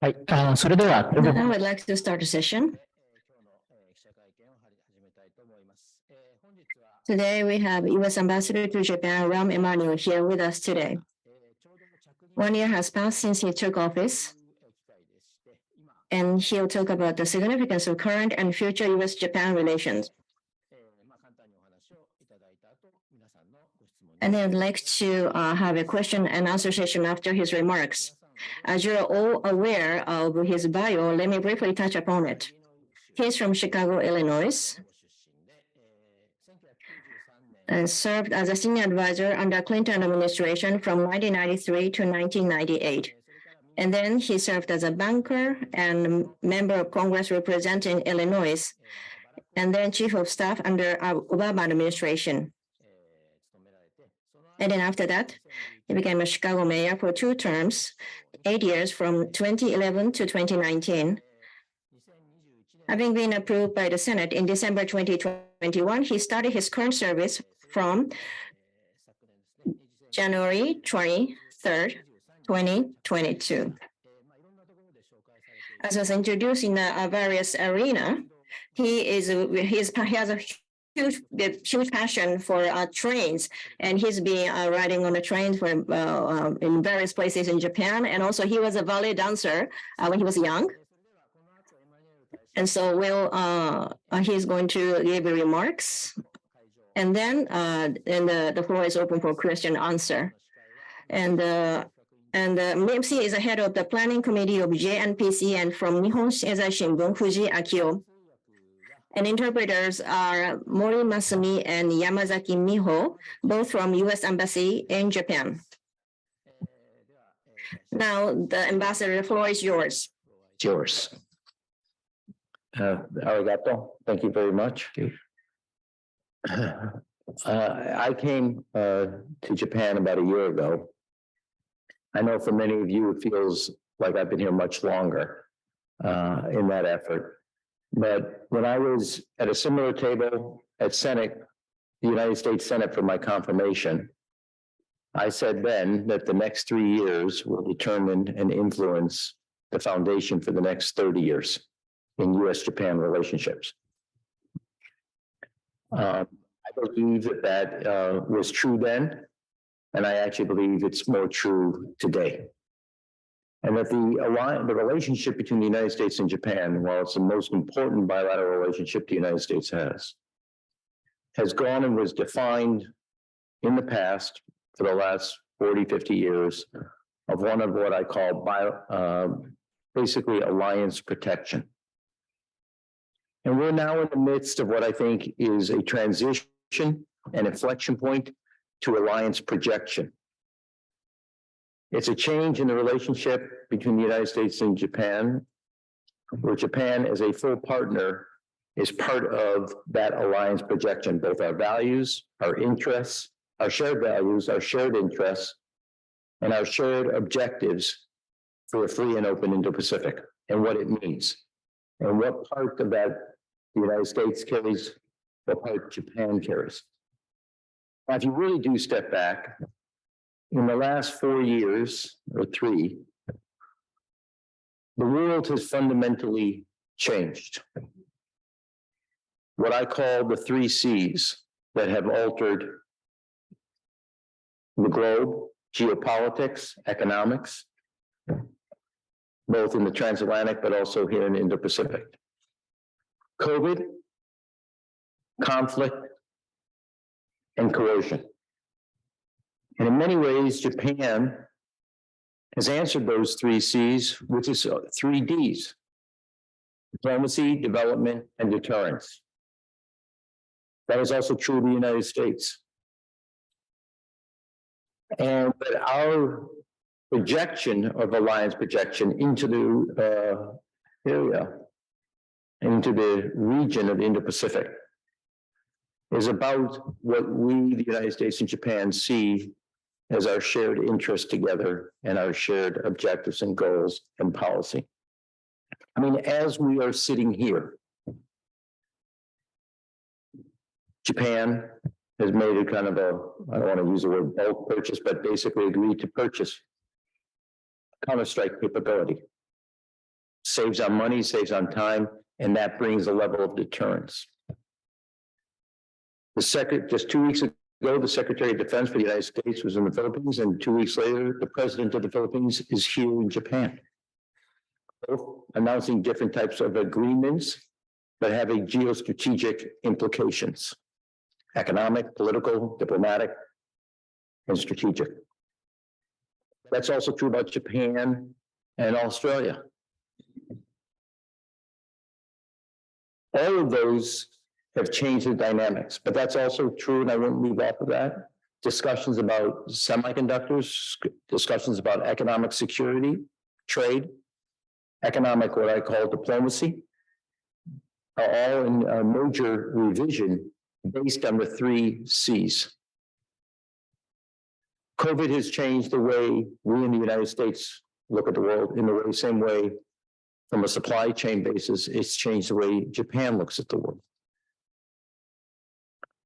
はい、それでは、Now I'd like to start the session. Today we have U.S. Ambassador to Japan, Rahm EMANUEL, here with us today. 1 year has passed since he took office, and he'll talk about the significance of current and future U.S.-Japan relations. And I'd like to have a question and answer session after his remarks. As you're all aware of his bio, let me briefly touch upon it. He's from Chicago, Illinois, and served as a senior advisor under Clinton administration from 1993 to 1998. And then he served as a banker and member of Congress representing Illinois, and then chief of staff under Obama administration. And then after that, he became a Chicago mayor for 2 terms, 8 years from 2011 to 2019. Having been approved by the Senate in December 2021, he started his current service from January 23rd, 2022. As was introduced in various arenas, he has a huge passion for trains, and he's been riding on a train for in various places in Japan, and also he was a ballet dancer when he was young. And so he's going to give remarks, and then the floor is open for question and answer. And MC is the head of the planning committee of JNPC, and from Nihon Seizai Shimbun, Fuji Akio. And interpreters are Mori Masumi and Yamazaki Miho, both from U.S. Embassy in Japan. Now, the ambassador, the floor is yours. It's yours. Arigato, thank you very much. I came to Japan about a year ago. I know for many of you, it feels like I've been here much longer in that effort. But when I was at a similar table at Senate, the United States Senate, for my confirmation, I said then that the next 3 years will determine and influence the foundation for the next 30 years in U.S.-Japan relationships. I believe that was true then, and I actually believe it's more true today. And that the relationship between the United States and Japan, while it's the most important bilateral relationship the United States has gone and was defined in the past for the last 40, 50 years of one of what I call basically alliance protection. And we're now in the midst of what I think is a transition and inflection point to alliance projection. It's a change in the relationship between the United States and Japan, where Japan as a full partner is part of that alliance projection, both our values, our interests, our shared values, our shared interests, and our shared objectives for a free and open Indo-Pacific, and what it means, and what part of that the United States carries, what part Japan carries. Now, if you really do step back, in the last 4 years, or 3, the world has fundamentally changed. What I call the 3 C's that have altered the globe: geopolitics, economics, both in the transatlantic, but also here in the Indo-Pacific. COVID, conflict, and coercion. And in many ways, Japan has answered those 3 C's, which is 3 D's: diplomacy, development, and deterrence. That is also true of the United States. And that our projection of alliance projection into the area, into the region of the Indo-Pacific, is about what we, the United States and Japan, see as our shared interests together and our shared objectives and goals and policy. I mean, as we are sitting here, Japan has made a kind of I don't want to use the word bulk purchase, but basically agreed to purchase counter-strike capability. saves on money, saves on time, and that brings a level of deterrence. Just 2 weeks ago, the Secretary of Defense for the United States was in the Philippines, and 2 weeks later, the President of the Philippines is here in Japan, both announcing different types of agreements that have a geostrategic implications: economic, political, diplomatic, and strategic. That's also true about Japan and Australia. All of those have changed the dynamics, but that's also true, and I wouldn't leave off of that. Discussions about semiconductors, discussions about economic security, trade, economic, what I call diplomacy, are all in a major revision based on the 3 C's. COVID has changed the way we in the United States look at the world in the same way, from a supply chain basis, it's changed the way Japan looks at the world.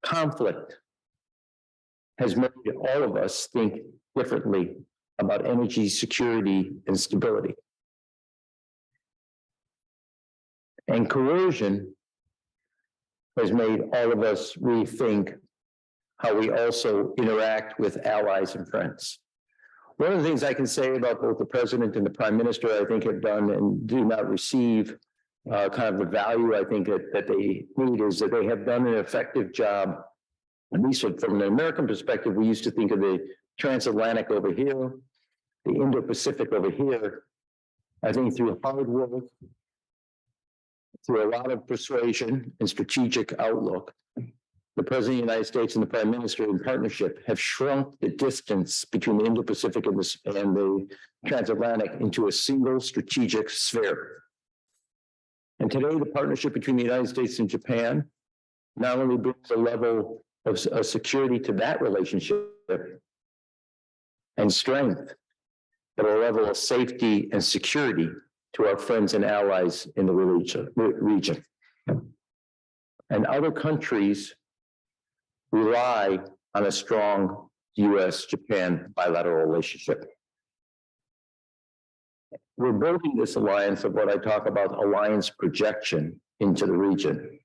Conflict has made all of us think differently about energy security and stability. And coercion has made all of us rethink how we also interact with allies and friends. One of the things I can say about both the president and the prime minister, I think, have done and do not receive kind of the value I think that they need, is that they have done an effective job. At least from an American perspective, we used to think of the transatlantic over here, the Indo-Pacific over here. I think through hard work, through a lot of persuasion and strategic outlook, the President of the United States and the Prime Minister in partnership have shrunk the distance between the Indo-Pacific and the transatlantic into a single strategic sphere. And today, the partnership between the United States and Japan not only brings a level of security to that relationship and strength, but a level of safety and security to our friends and allies in the region. And other countries rely on a strong U.S.-Japan bilateral relationship. We're building this alliance of what I talk about alliance projection into the region,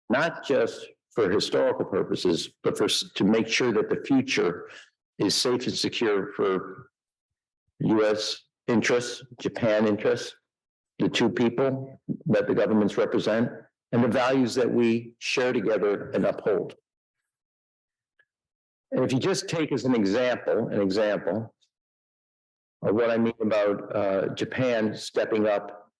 not just for historical purposes, but to make sure that the future is safe and secure for U.S. interests, Japan interests, the two people that the governments represent, and the values that we share together and uphold. And if you just take as an example of what I mean about Japan stepping up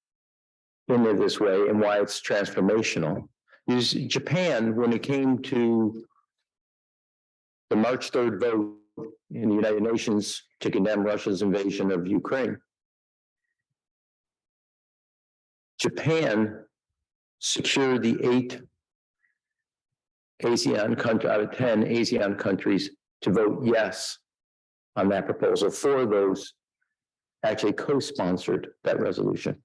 into this way and why it's transformational, is Japan, when it came to the March 3rd vote in the United Nations to condemn Russia's invasion of Ukraine, Japan secured the 8 ASEAN countries out of 10 ASEAN countries to vote yes on that proposal. 4 of those actually co-sponsored that resolution.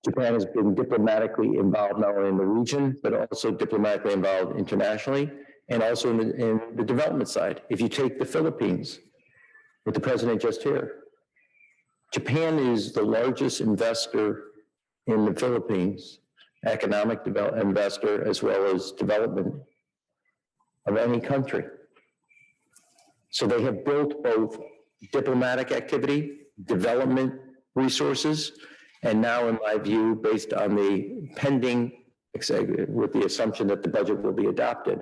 Japan has been diplomatically involved not only in the region, but also diplomatically involved internationally, and also in the development side. If you take the Philippines, with the president just here, Japan is the largest investor in the Philippines, economic investor as well as development of any country. So they have built both diplomatic activity, development resources, and now, in my view, based on the pending, with the assumption that the budget will be adopted,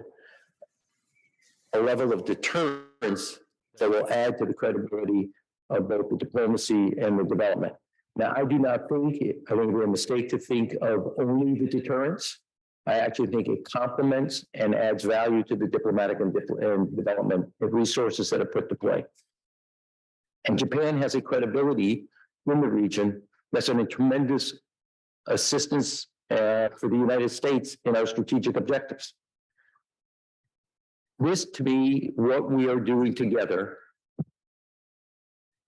a level of deterrence that will add to the credibility of both the diplomacy and the development. Now, I do not think, I think we're a mistake to think of only the deterrence. I actually think it complements and adds value to the diplomatic and development resources that are put to play. And Japan has a credibility in the region that's a tremendous assistance for the United States in our strategic objectives. This, to me, what we are doing together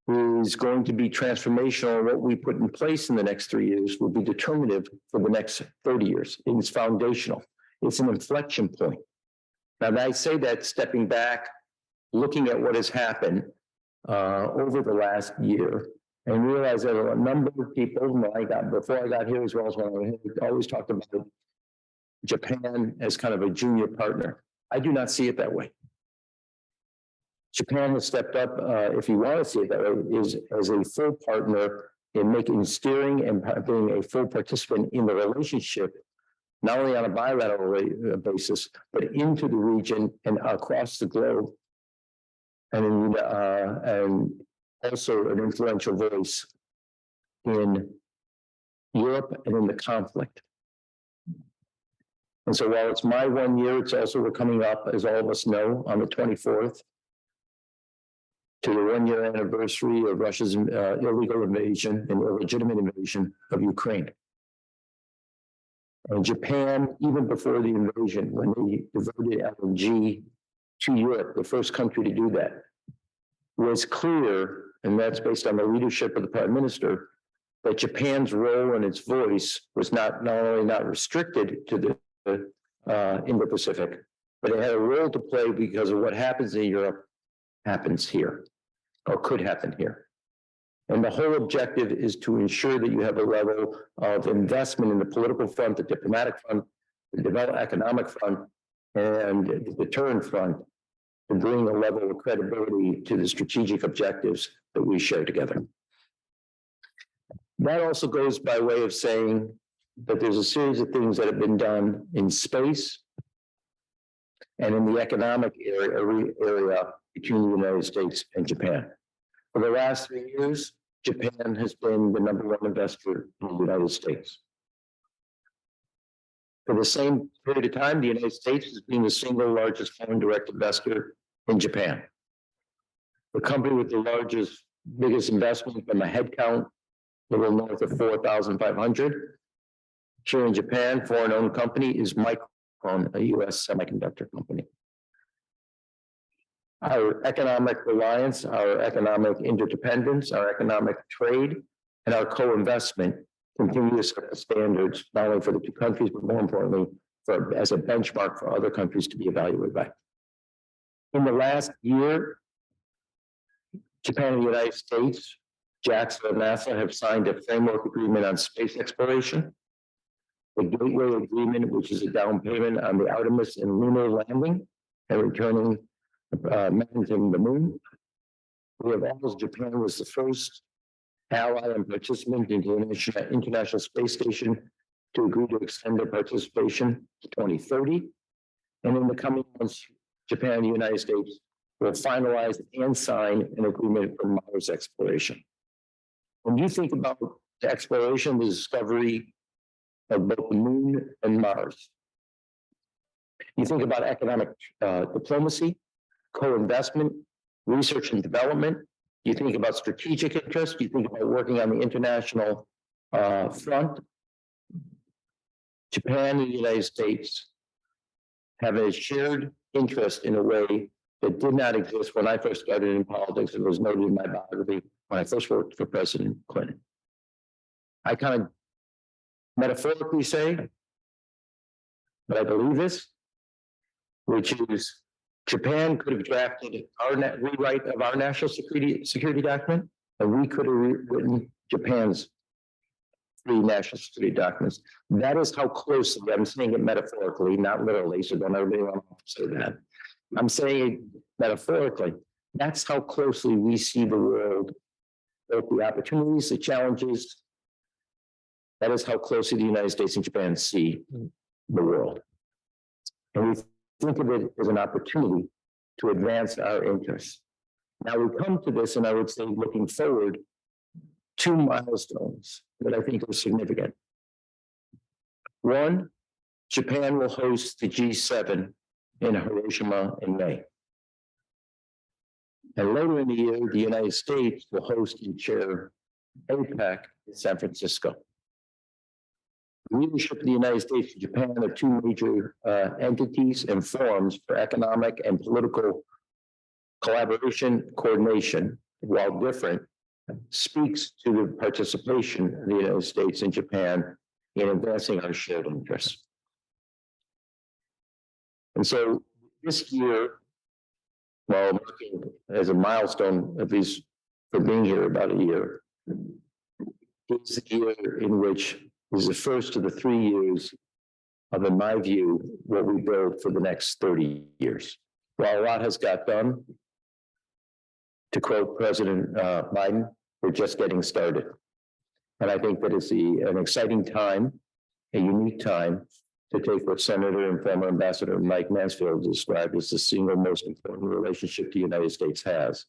is going to be transformational. What we put in place in the next 3 years will be determinative for the next 30 years. It's foundational. It's an inflection point. Now, I say that stepping back, looking at what has happened over the last year, and realize that a number of people, before I got here, as well as when I was here, always talked about Japan as kind of a junior partner. I do not see it that way. Japan has stepped up, if you want to see it that way, is as a full partner in steering and being a full participant in the relationship, not only on a bilateral basis, but into the region and across the globe. And also an influential voice in Europe and in the conflict. And so while it's my 1 year, it's also, we're coming up, as all of us know, on the 24th, to the 1 year anniversary of Russia's illegal invasion and illegitimate invasion of Ukraine. And Japan, even before the invasion, when they diverted LNG to Europe, the first country to do that, was clear, and that's based on the leadership of the Prime Minister, that Japan's role and its voice was not only not restricted to the Indo-Pacific, but it had a role to play because of what happens in Europe happens here, or could happen here. And the whole objective is to ensure that you have a level of investment in the political front, the diplomatic front, the development economic front, and the deterrent front, to bring a level of credibility to the strategic objectives that we share together. That also goes by way of saying that there's a series of things that have been done in space and in the economic area between the United States and Japan. For the last 3 years, Japan has been the #1 investor in the United States. For the same period of time, the United States has been the single largest foreign direct investor in Japan. The company with the biggest investment from a headcount, a little north of 4,500. Here in Japan, foreign-owned company is Micron, a U.S. semiconductor company. Our economic reliance, our economic interdependence, our economic trade, and our co-investment continue to set the standards, not only for the two countries, but more importantly, as a benchmark for other countries to be evaluated by. In the last year, Japan and the United States, JAXA and NASA have signed a framework agreement on space exploration. The Gateway Agreement, which is a down payment on the Artemis and lunar landing and returning men to the moon. We have almost, Japan was the first ally and participant in the International Space Station to agree to extend their participation to 2030. And in the coming months, Japan and the United States will finalize and sign an agreement for Mars exploration. When you think about the exploration, the discovery of both the moon and Mars, you think about economic diplomacy, co-investment, research and development. You think about strategic interest. You think about working on the international front. Japan and the United States have a shared interest in a way that did not exist when I first started in politics. It was noted in my biography when I first worked for President Clinton. I kind of metaphorically say, but I believe this, which is Japan could have drafted our rewrite of our national security document, and we could have rewritten Japan's 3 national security documents. That is how closely, I'm saying it metaphorically, not literally, so don't everybody want to say that. I'm saying it metaphorically. That's how closely we see the world, both the opportunities, the challenges. That is how closely the United States and Japan see the world. And we think of it as an opportunity to advance our interests. Now we come to this, and I would say looking forward, 2 milestones that I think are significant. One, Japan will host the G7 in Hiroshima in May. And later in the year, the United States will host and chair APEC in San Francisco. The leadership of the United States and Japan are 2 major entities and forums for economic and political collaboration, coordination, while different, speaks to the participation of the United States and Japan in advancing our shared interests. And so this year, while marking as a milestone, at least for being here about a year, is the year in which is the first of the 3 years of, in my view, what we build for the next 30 years. While a lot has got done, to quote President Biden, we're just getting started. And I think that it's an exciting time, a unique time, to take what Senator and former Ambassador Mike Mansfield described as the single most important relationship the United States has,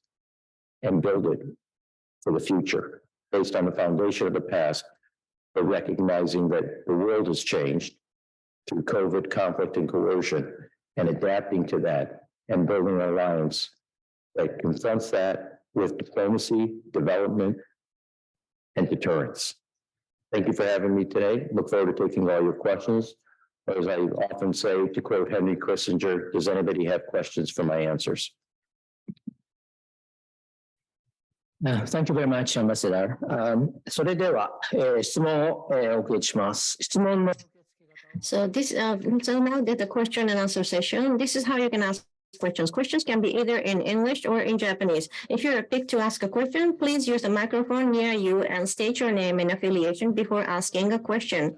and build it for the future, based on the foundation of the past, but recognizing that the world has changed through COVID, conflict, and coercion, and adapting to that and building an alliance that confronts that with diplomacy, development, and deterrence. Thank you for having me today. Look forward to taking all your questions. As I often say, to quote Henry Kissinger, does anybody have questions for my answers? Thank you very much, Ambassador. それでは、質問を、お受けします。質問の So so now that the question and answer session, this is how you can ask questions. Questions can be either in English or in Japanese. If you're picked to ask a question, please use the microphone near you and state your name and affiliation before asking a question.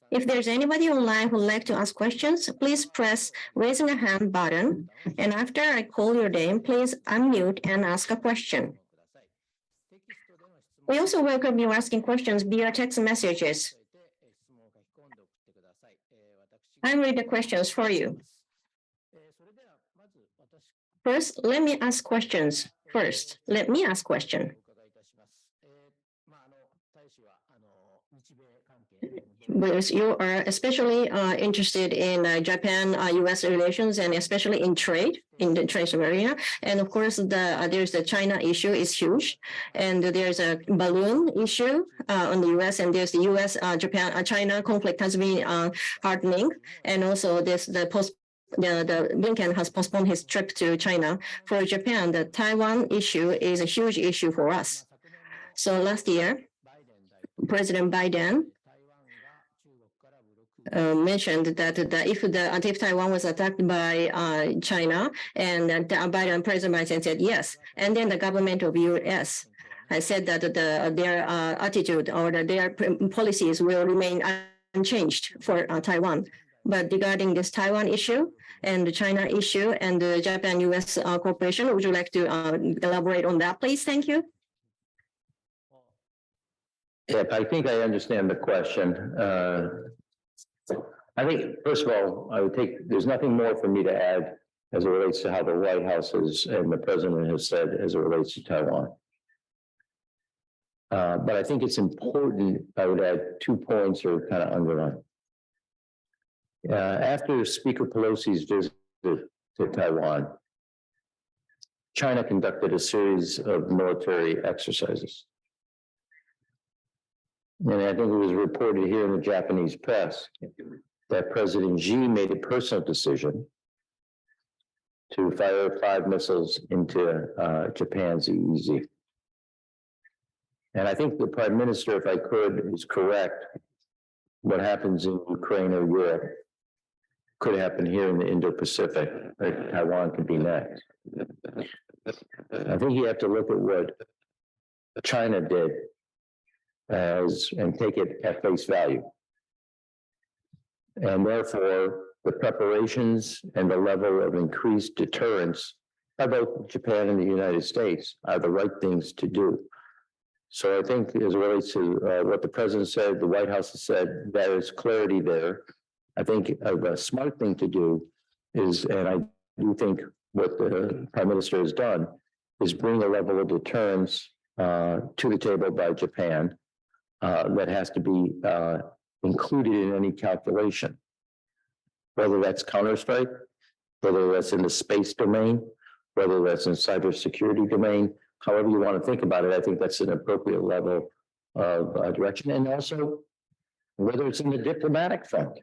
If there's anybody online who would like to ask questions, please press raising a hand button. And after I call your name, please unmute and ask a question. We also welcome you asking questions via text messages. I'll read the questions for you. First, let me ask questions. Let me ask question. Because you are especially interested in Japan-US relations, and especially in trade, in the trade arena. And of course, there's the China issue is huge, and there's a balloon issue on the US, and there's the US-Japan-China conflict has been hardening, and also there's the Blinken has postponed his trip to China. For Japan, the Taiwan issue is a huge issue for us. So last year, President Biden mentioned that if Taiwan was attacked by China, and President Biden said yes, and then the government of US said that their attitude or their policies will remain unchanged for Taiwan. But regarding this Taiwan issue and the China issue and the Japan-US cooperation, would you like to elaborate on that, please? Thank you. Yeah, I think I understand the question. I think, first of all, there's nothing more for me to add as it relates to how the White House has, and the president has said as it relates to Taiwan. But I think it's important, I would add 2 points or kind of underline. After Speaker Pelosi's visit to Taiwan, China conducted a series of military exercises. And I think it was reported here in the Japanese press that President Xi made a personal decision to fire 5 missiles into Japan's EEZ. And I think the Prime Minister, if I could, is correct. What happens in Ukraine or Europe could happen here in the Indo-Pacific, like Taiwan could be next. I think you have to look at what China did and take it at face value. And therefore, the preparations and the level of increased deterrence by both Japan and the United States are the right things to do. So I think as it relates to what the president said, the White House has said, there is clarity there. I think a smart thing to do is, and I do think what the Prime Minister has done, is bring a level of deterrence to the table by Japan that has to be included in any calculation, whether that's counterstrike, whether that's in the space domain, whether that's in cybersecurity domain, however you want to think about it. I think that's an appropriate level of direction, and also whether it's in the diplomatic front.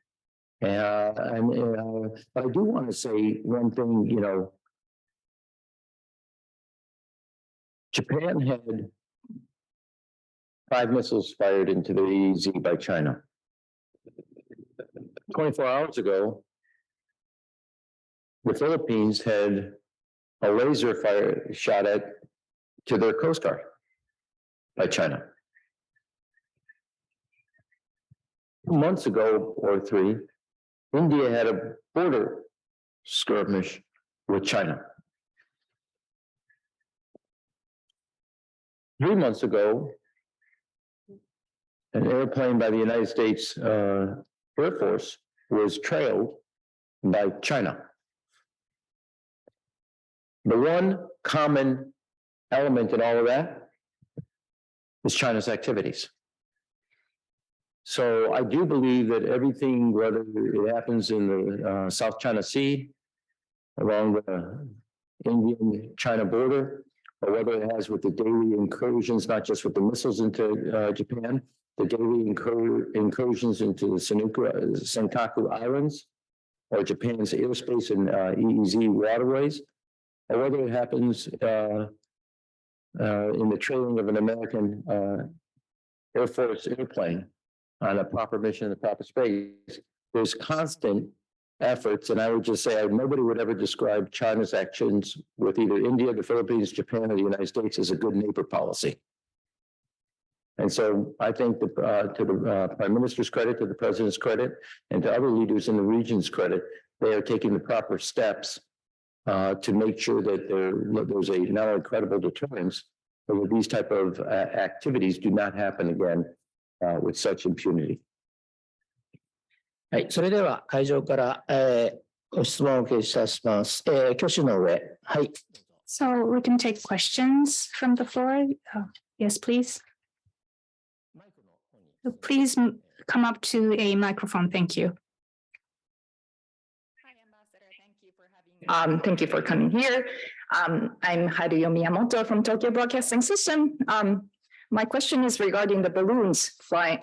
But I do want to say one thing, Japan had 5 missiles fired into the EEZ by China. 24 hours ago, the Philippines had a laser fire shot at to their Coast Guard by China. 2 months ago or 3, India had a border skirmish with China. 3 months ago, an airplane by the United States Air Force was trailed by China. The one common element in all of that is China's activities. So I do believe that everything, whether it happens in the South China Sea, along the Indian-China border, or whether it has with the daily incursions, not just with the missiles into Japan, the daily incursions into the Senkaku Islands, or Japan's airspace and EEZ waterways, or whether it happens in the trailing of an American Air Force airplane on a proper mission in the proper space, there's constant efforts, and I would just say nobody would ever describe China's actions with either India, the Philippines, Japan, or the United States as a good neighbor policy. And so I think to the Prime Minister's credit, to the President's credit, and to other leaders in the region's credit, they are taking the proper steps to make sure that there's a not only credible deterrence, but that these type of activities do not happen again with such impunity. はい、それでは会場から、ご質問をお受けいたします。挙手の上、はい。So we can take questions from the floor. Yes, please. Please come up to a microphone. Thank you. Hi, Ambassador. Thank you for coming here. I'm Haruyo Miyamoto from Tokyo Broadcasting System. My question is regarding the balloons flying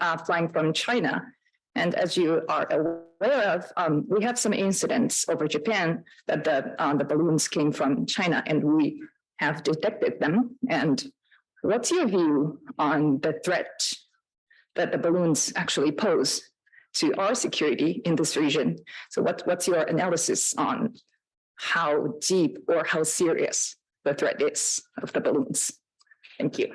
from China. And as you are aware of, we have some incidents over Japan that the balloons came from China, and we have detected them. And what's your view on the threat that the balloons actually pose to our security in this region? So what's your analysis on how deep or how serious the threat is of the balloons? Thank you.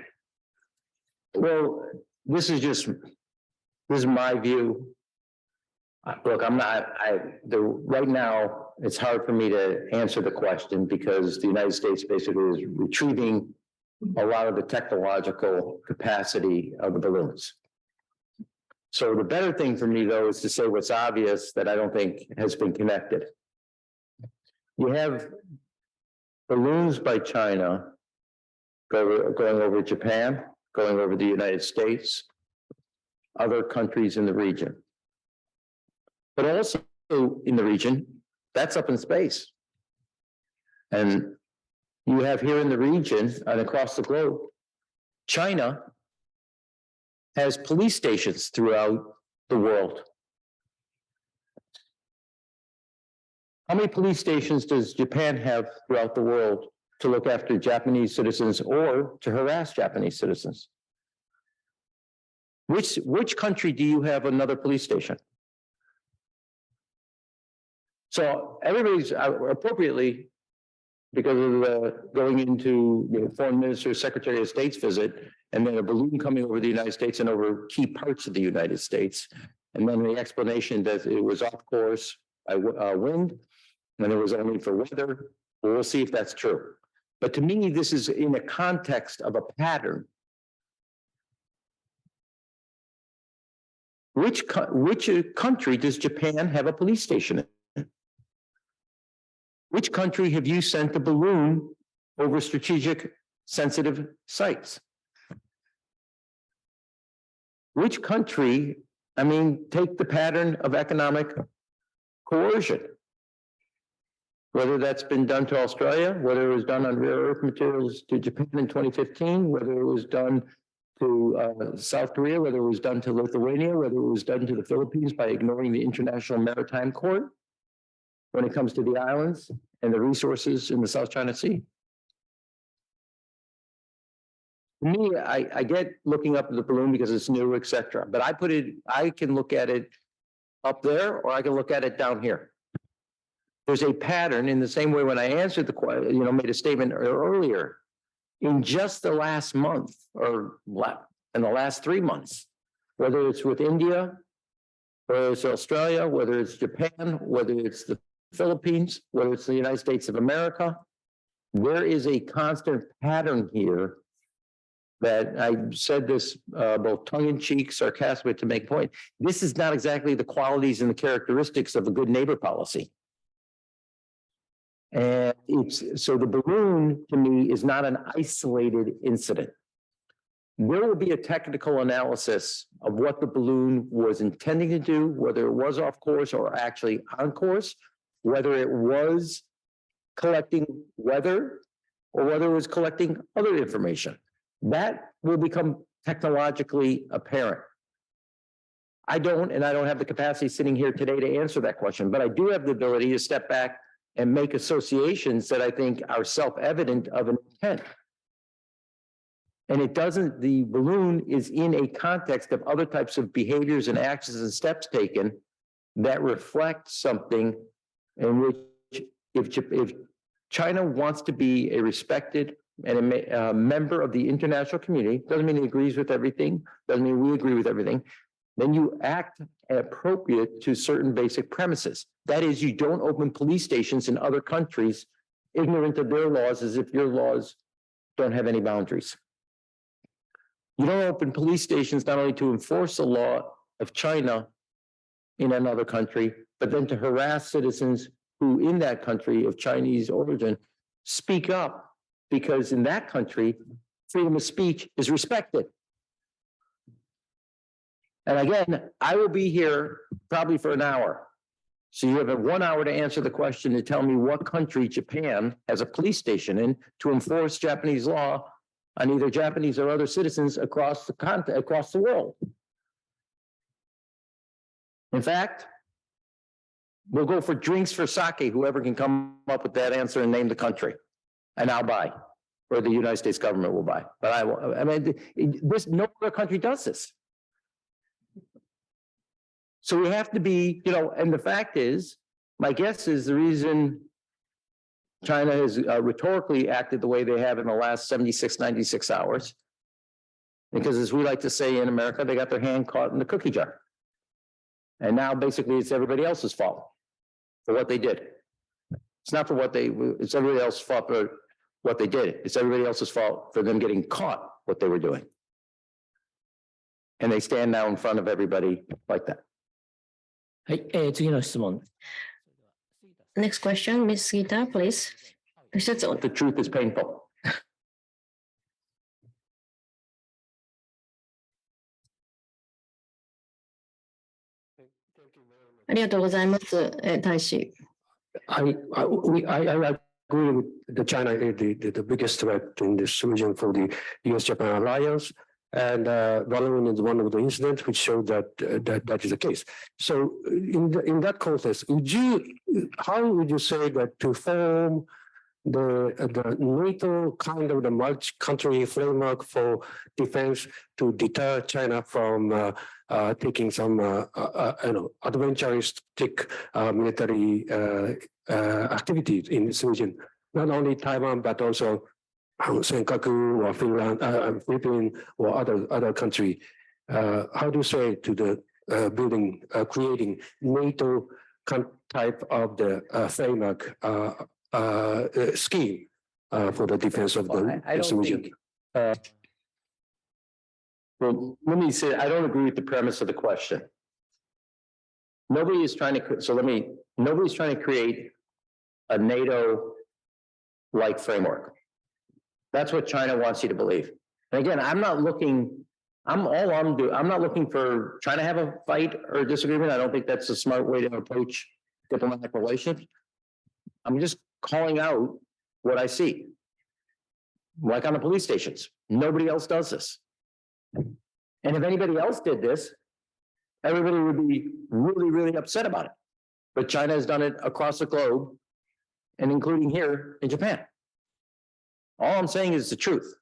Well, this is my view. Look, right now, it's hard for me to answer the question because the United States basically is retrieving a lot of the technological capacity of the balloons. So the better thing for me, though, is to say what's obvious that I don't think has been connected. You have balloons by China going over Japan, going over the United States, other countries in the region. But also in the region, that's up in space. And you have here in the region and across the globe, China has police stations throughout the world. How many police stations does Japan have throughout the world to look after Japanese citizens or to harass Japanese citizens? Which country do you have another police station? So everybody's appropriately, because of going into the foreign minister's Secretary of State's visit, and then a balloon coming over the United States and over key parts of the United States, and then the explanation that it was off course by wind, and it was only for weather. We'll see if that's true. But to me, this is in a context of a pattern. Which country does Japan have a police station in? Which country have you sent a balloon over strategic sensitive sites? Which country, take the pattern of economic coercion, whether that's been done to Australia, whether it was done on rare earth materials to Japan in 2015, whether it was done to South Korea, whether it was done to Lithuania, whether it was done to the Philippines by ignoring the International Maritime Court when it comes to the islands and the resources in the South China Sea. To me, I get looking up at the balloon because it's new, etc. But I can look at it up there, or I can look at it down here. There's a pattern in the same way when I answered the question, made a statement earlier in just the last month or in the last 3 months, whether it's with India, whether it's Australia, whether it's Japan, whether it's the Philippines, whether it's the United States of America, there is a constant pattern here that I said this both tongue-in-cheek, sarcastic to make point. This is not exactly the qualities and the characteristics of a good neighbor policy. And so the balloon to me is not an isolated incident. There will be a technical analysis of what the balloon was intending to do, whether it was off course or actually on course, whether it was collecting weather or whether it was collecting other information. That will become technologically apparent. I don't have the capacity sitting here today to answer that question, but I do have the ability to step back and make associations that I think are self-evident of an intent. And the balloon is in a context of other types of behaviors and actions and steps taken that reflect something in which if China wants to be a respected and a member of the international community, doesn't mean he agrees with everything, doesn't mean we agree with everything, then you act appropriate to certain basic premises. That is, you don't open police stations in other countries ignorant of their laws as if your laws don't have any boundaries. You don't open police stations not only to enforce the law of China in another country, but then to harass citizens who in that country of Chinese origin speak up, because in that country, freedom of speech is respected. And again, I will be here probably for an hour. So you have 1 hour to answer the question to tell me what country Japan has a police station in to enforce Japanese law on either Japanese or other citizens across the world. In fact, we'll go for drinks for sake, whoever can come up with that answer and name the country. And I'll buy, or the United States government will buy. But no other country does this. So we have to be, and the fact is, my guess is the reason China has rhetorically acted the way they have in the last 76, 96 hours, because as we like to say in America, they got their hand caught in the cookie jar. And now basically it's everybody else's fault for what they did. It's not for it's everybody else's fault for what they did. It's everybody else's fault for them getting caught what they were doing. And they stand now in front of everybody like that. はい、次の質問。Next question, Ms. Gita, please. The truth is painful. ありがとうございます、大使。I agree with the China is the biggest threat in this region for the US-Japan alliance. And balloon is one of the incidents which showed that is the case. So in that context, how would you say that to form the NATO kind of the multi-country framework for defense to deter China from taking some adventuristic military activities in this region, not only Taiwan but also Senkaku or Finland, Philippines or other country. How do you say to the creating NATO type of the framework scheme for the defense of the region? Well, let me say, I don't agree with the premise of the question. Nobody's trying to create a NATO-like framework. That's what China wants you to believe. And again, I'm not looking for trying to have a fight or a disagreement. I don't think that's a smart way to approach diplomatic relations. I'm just calling out what I see. Like on the police stations, nobody else does this. And if anybody else did this, everybody would be really, really upset about it. But China has done it across the globe, and including here in Japan. All I'm saying is the truth.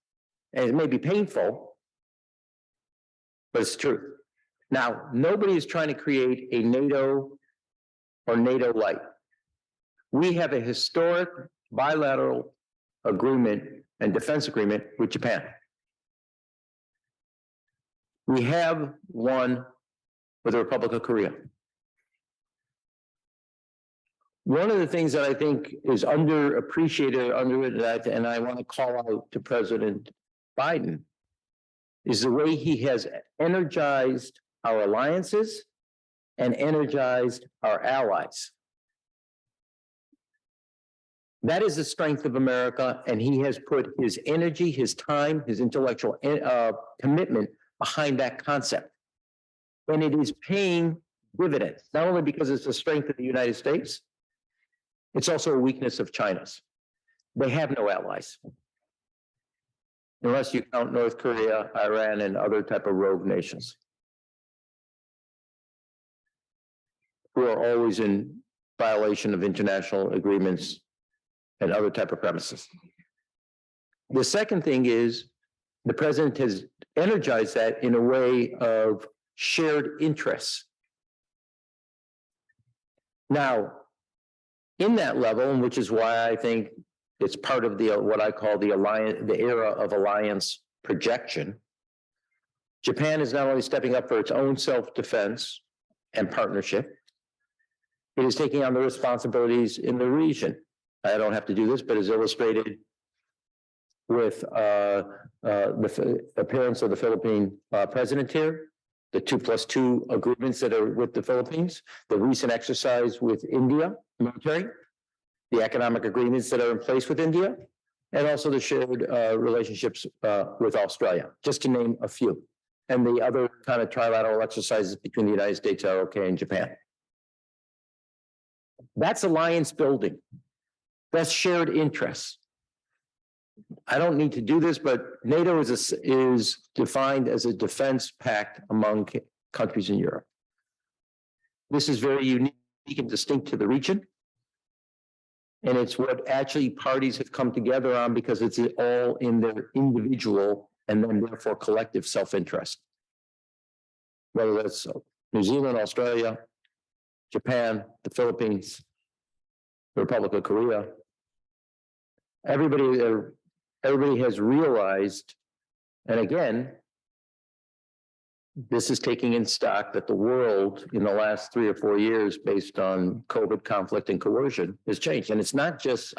And it may be painful, but it's the truth. Now, nobody is trying to create a NATO or NATO-like. We have a historic bilateral agreement and defense agreement with Japan. We have one with the Republic of Korea. One of the things that I think is underappreciated and I want to call out to President Biden is the way he has energized our alliances and energized our allies. That is the strength of America, and he has put his energy, his time, his intellectual commitment behind that concept. And it is paying dividends, not only because it's the strength of the United States, it's also a weakness of China's. They have no allies. Unless you count North Korea, Iran, and other type of rogue nations, who are always in violation of international agreements and other type of premises. The second thing is the president has energized that in a way of shared interests. Now, in that level, and which is why I think it's part of the what I call the alliance, the era of alliance projection, Japan is not only stepping up for its own self-defense and partnership, it is taking on the responsibilities in the region. I don't have to do this, but as illustrated with the appearance of the Philippine president here, the 2+2 agreements that are with the Philippines, the recent exercise with India military, the economic agreements that are in place with India, and also the shared relationships with Australia, just to name a few. And the other kind of trilateral exercises between the United States, ROK, and Japan. That's alliance building. That's shared interests. I don't need to do this, but NATO is defined as a defense pact among countries in Europe. This is very unique and distinct to the region. And it's what actually parties have come together on because it's all in their individual and then therefore collective self-interest. Whether that's New Zealand, Australia, Japan, the Philippines, the Republic of Korea. Everybody has realized, and again, this is taking in stock that the world in the last 3 or 4 years, based on COVID conflict and coercion, has changed. And it's not just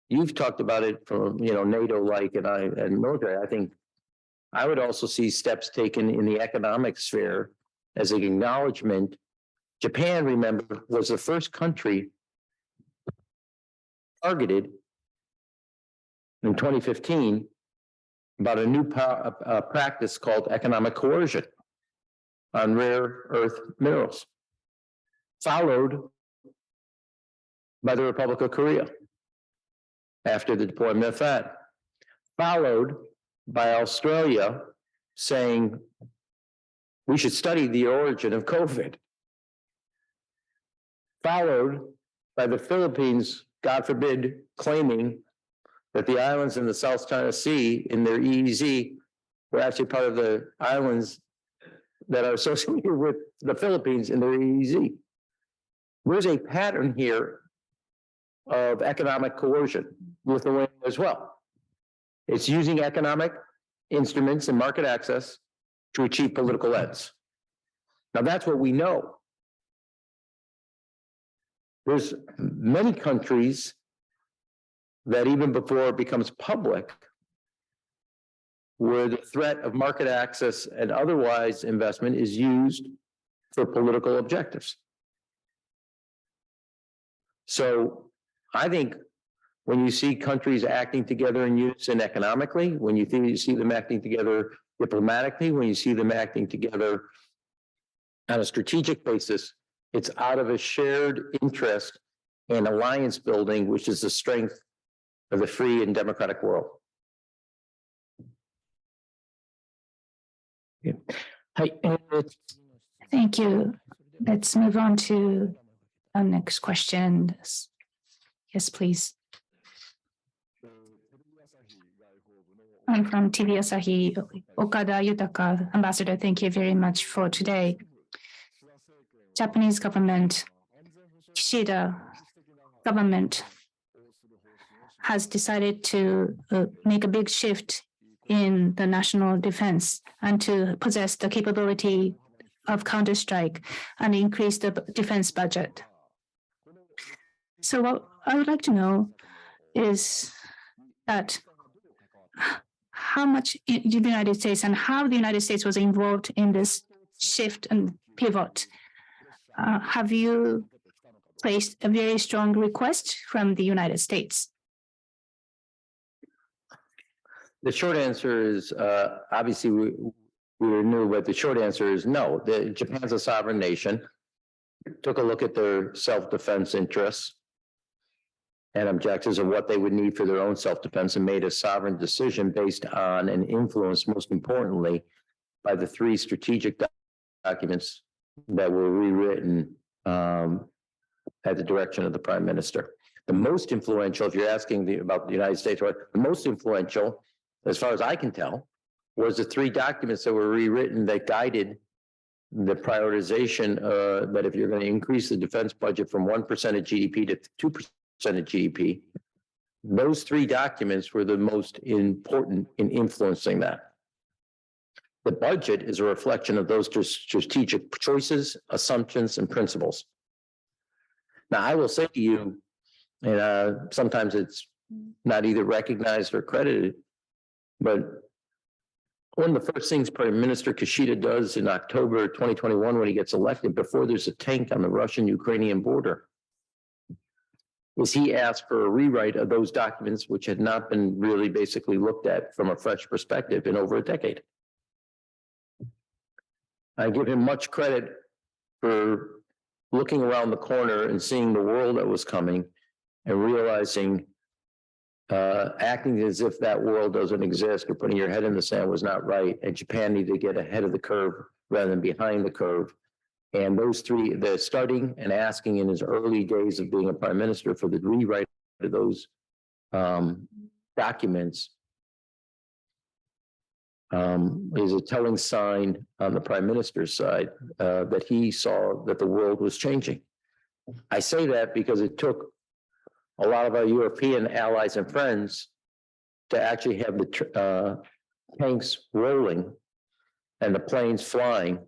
you've talked about it from NATO-like and military. I think I would also see steps taken in the economic sphere as an acknowledgement. Japan, remember, was the first country targeted in 2015 about a new practice called economic coercion on rare earth minerals, followed by the Republic of Korea after the deployment of that, followed by Australia saying we should study the origin of COVID, followed by the Philippines, God forbid, claiming that the islands in the South China Sea in their EEZ were actually part of the islands that are associated with the Philippines in their EEZ. There's a pattern here of economic coercion, Lithuania as well. It's using economic instruments and market access to achieve political ends. Now that's what we know. There's many countries that even before it becomes public, where the threat of market access and otherwise investment is used for political objectives. So I think when you see countries acting together in unison economically, when you see them acting together diplomatically, when you see them acting together on a strategic basis, it's out of a shared interest in alliance building, which is the strength of the free and democratic world. Yeah. Thank you. Let's move on to our next question. Yes, please. I'm from TV Asahi, Okada Yutaka, Ambassador. Thank you very much for today. Japanese government, Kishida government has decided to make a big shift in the national defense and to possess the capability of counterstrike and increase the defense budget. So what I would like to know is that how much the United States and how the United States was involved in this shift and pivot. Have you placed a very strong request from the United States? The short answer is, obviously, we were new, but the short answer is no. Japan's a sovereign nation. Took a look at their self-defense interests and objectives of what they would need for their own self-defense and made a sovereign decision based on and influenced, most importantly, by the three strategic documents that were rewritten at the direction of the Prime Minister. The most influential, if you're asking about the United States, the most influential, as far as I can tell, was the three documents that were rewritten that guided the prioritization that if you're going to increase the defense budget from 1% of GDP to 2% of GDP, those three documents were the most important in influencing that. The budget is a reflection of those strategic choices, assumptions, and principles. Now, I will say to you, and sometimes it's not either recognized or credited, but one of the first things Prime Minister Kishida does in October 2021 when he gets elected, before there's a tank on the Russian-Ukrainian border, is he asked for a rewrite of those documents, which had not been really basically looked at from a fresh perspective in over a decade. I give him much credit for looking around the corner and seeing the world that was coming and realizing acting as if that world doesn't exist or putting your head in the sand was not right. And Japan needed to get ahead of the curve rather than behind the curve. And those three, the starting and asking in his early days of being a prime minister for the rewrite of those documents is a telling sign on the prime minister's side that he saw that the world was changing. I say that because it took a lot of our European allies and friends to actually have the tanks rolling and the planes flying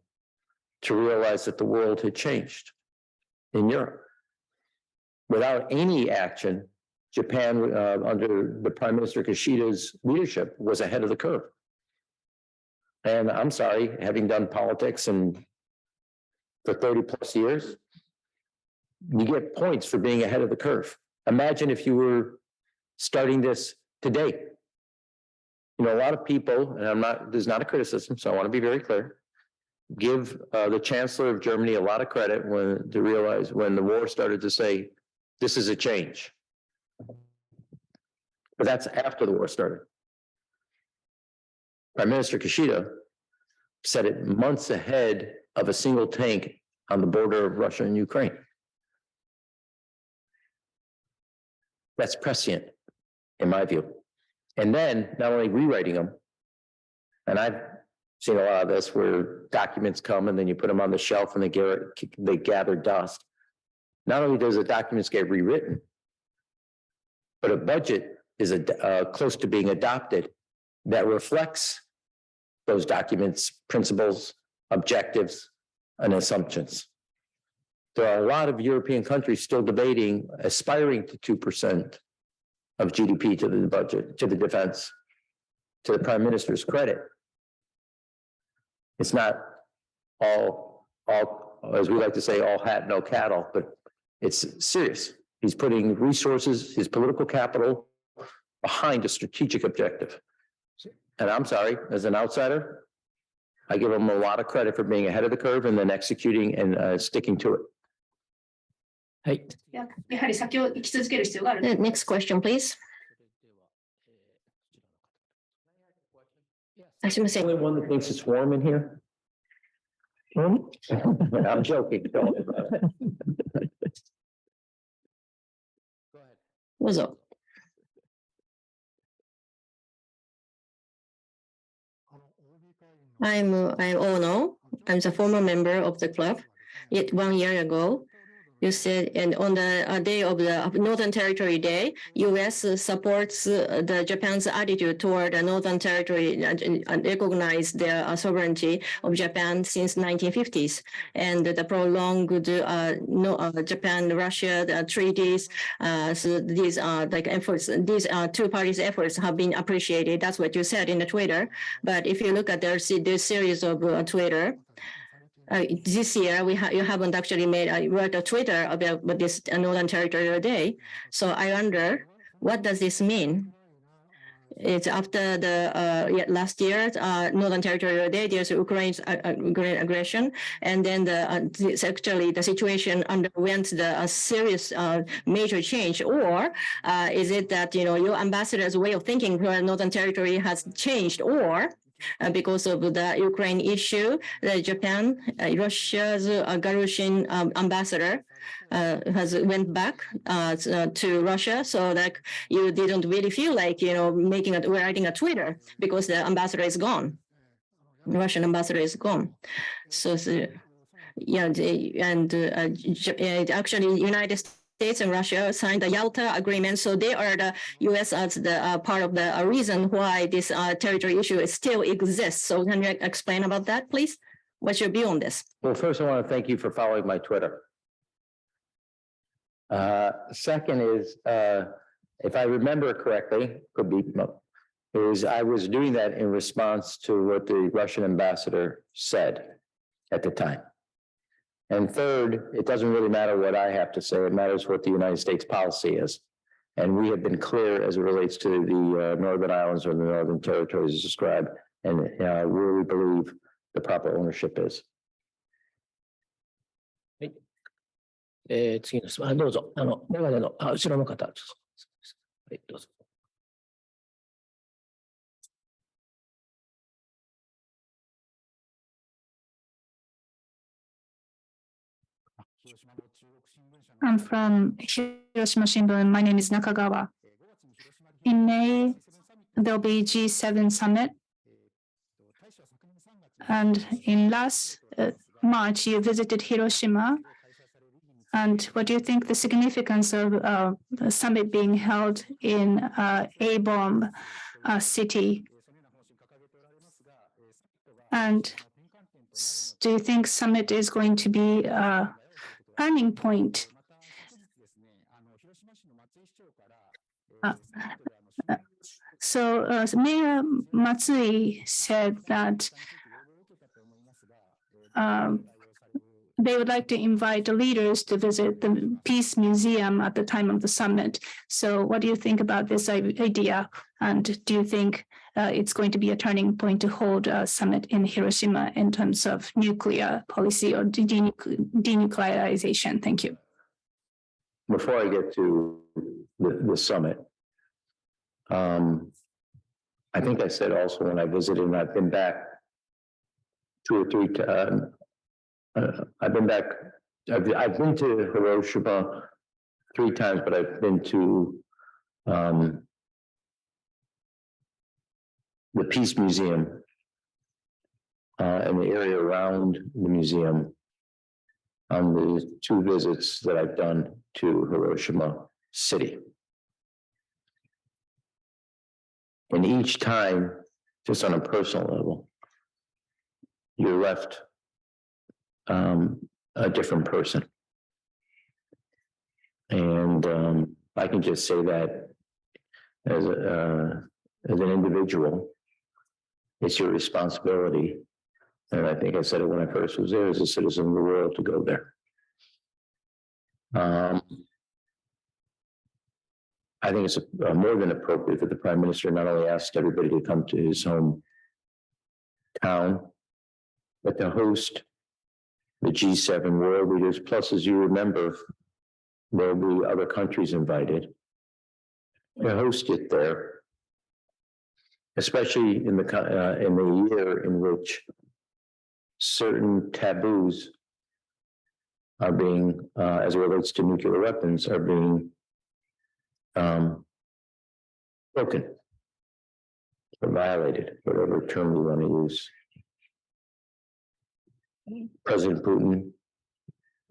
to realize that the world had changed in Europe. Without any action, Japan, under the Prime Minister Kishida's leadership, was ahead of the curve. And I'm sorry, having done politics and for 30 plus years, you get points for being ahead of the curve. Imagine if you were starting this today. You know, a lot of people, and this is not a criticism, so I want to be very clear, give the Chancellor of Germany a lot of credit to realize when the war started to say, this is a change. But that's after the war started. Prime Minister Kishida said it months ahead of a single tank on the border of Russia and Ukraine. That's prescient, in my view. And then not only rewriting them, and I've seen a lot of this where documents come and then you put them on the shelf and they gather dust. Not only does the documents get rewritten, but a budget is close to being adopted that reflects those documents, principles, objectives, and assumptions. There are a lot of European countries still debating aspiring to 2% of GDP to the budget, to the defense. To the Prime Minister's credit, it's not all, as we like to say, all hat, no cattle, but it's serious. He's putting resources, his political capital behind a strategic objective. And I'm sorry, as an outsider, I give him a lot of credit for being ahead of the curve and then executing and sticking to it. Hey. Next question, please. Only one that thinks it's warm in here? I'm joking. What's up? I'm Ono. I'm the former member of the club. Yet 1 year ago, You said, and on the day of the Northern Territory Day, U.S. supports the Japan's attitude toward the Northern Territory and recognize the sovereignty of Japan since 1950s, and the prolonged Japan-Russia treaties. So these are like efforts. These two parties' efforts have been appreciated. That's what you said in the Twitter. But if you look at their series of Twitter. This year, you haven't actually wrote a Twitter about this Northern Territory Day. So I wonder, what does this mean? It's after the last year's Northern Territory Day, there's Ukraine's aggression, and then actually the situation underwent the serious major change, or is it that your ambassador's way of thinking for Northern Territory has changed, or because of the Ukraine issue, Japan, Russia's Garushin ambassador has went back to Russia, so that you didn't really feel like writing a Twitter because the ambassador is gone. The Russian ambassador is gone. So yeah, actually, United States and Russia signed the Yalta Agreement, so they are the U.S. as the part of the reason why this territory issue still exists. So can you explain about that, please? What's your view on this? Well, first, I want to thank you for following my Twitter. Second is, if I remember correctly, could be, is I was doing that in response to what the Russian ambassador said at the time. And third, it doesn't really matter what I have to say. It matters what the United States policy is. And we have been clear as it relates to the Northern Islands or the Northern Territories as described, and where we believe the proper ownership is. 次の質問、どうぞ。メガネの後ろの方。はい、どうぞ。I'm from Hiroshima Shimbun. My name is Nakagawa. In May, there'll be G7 summit. And in last March, you visited Hiroshima. And what do you think the significance of the summit being held in A-bomb city? And do you think summit is going to be a turning point? So Mayor Matsui said that they would like to invite the leaders to visit the Peace Museum at the time of the summit. So what do you think about this idea? And do you think it's going to be a turning point to hold a summit in Hiroshima in terms of nuclear policy or denuclearization? Thank you. Before I get to the summit, I think I said also when I visited, and I've been back 2 or 3 times. I've been to Hiroshima 3 times, but I've been to the Peace Museum and the area around the museum on the 2 visits that I've done to Hiroshima City. And each time, just on a personal level, you're left a different person. And I can just say that as an individual, it's your responsibility. And I think I said it when I first was there, as a citizen of the world, to go there. I think it's more than appropriate that the Prime Minister not only asked everybody to come to his home town, but to host the G7 world leaders. Plus, as you remember, there'll be other countries invited to host it there, especially in the year in which certain taboos are being, as it relates to nuclear weapons, are being broken or violated, whatever term you want to use. President Putin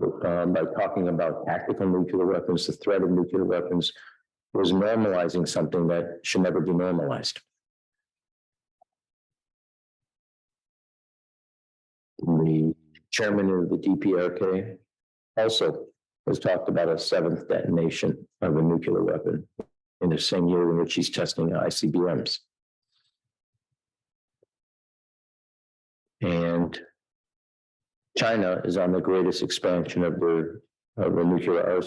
by talking about tactical nuclear weapons, the threat of nuclear weapons, was normalizing something that should never be normalized. The chairman of the DPRK also has talked about a seventh detonation of a nuclear weapon in the same year in which he's testing ICBMs. And China is on the greatest expansion of the nuclear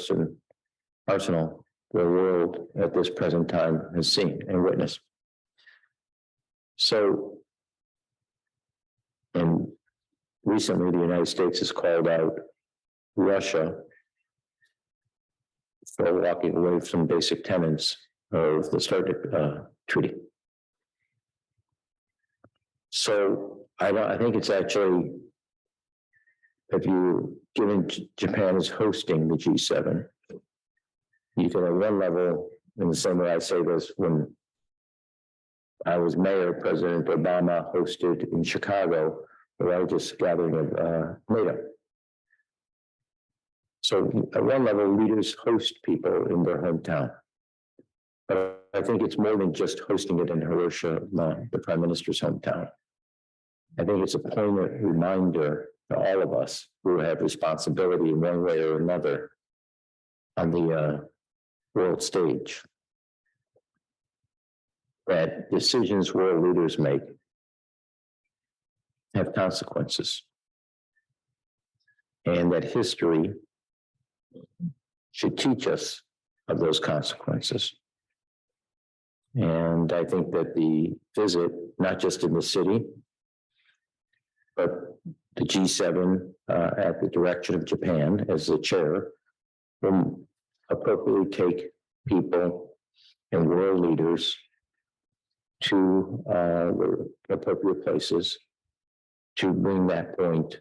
arsenal the world at this present time has seen and witnessed. So, and recently the United States has called out Russia for walking away from basic tenets of the START treaty. So I think it's actually, if you, given Japan is hosting the G7, you can at one level, in the same way I say this, when I was mayor, President Obama hosted in Chicago the largest gathering of NATO. So at one level, leaders host people in their hometown. But I think it's more than just hosting it in Hiroshima, the prime minister's hometown. I think it's a poignant reminder to all of us who have responsibility in one way or another on the world stage that decisions world leaders make have consequences, and that history should teach us of those consequences. And I think that the visit, not just in the city, but the G7 at the direction of Japan as the chair, will appropriately take people and world leaders to the appropriate places to bring that point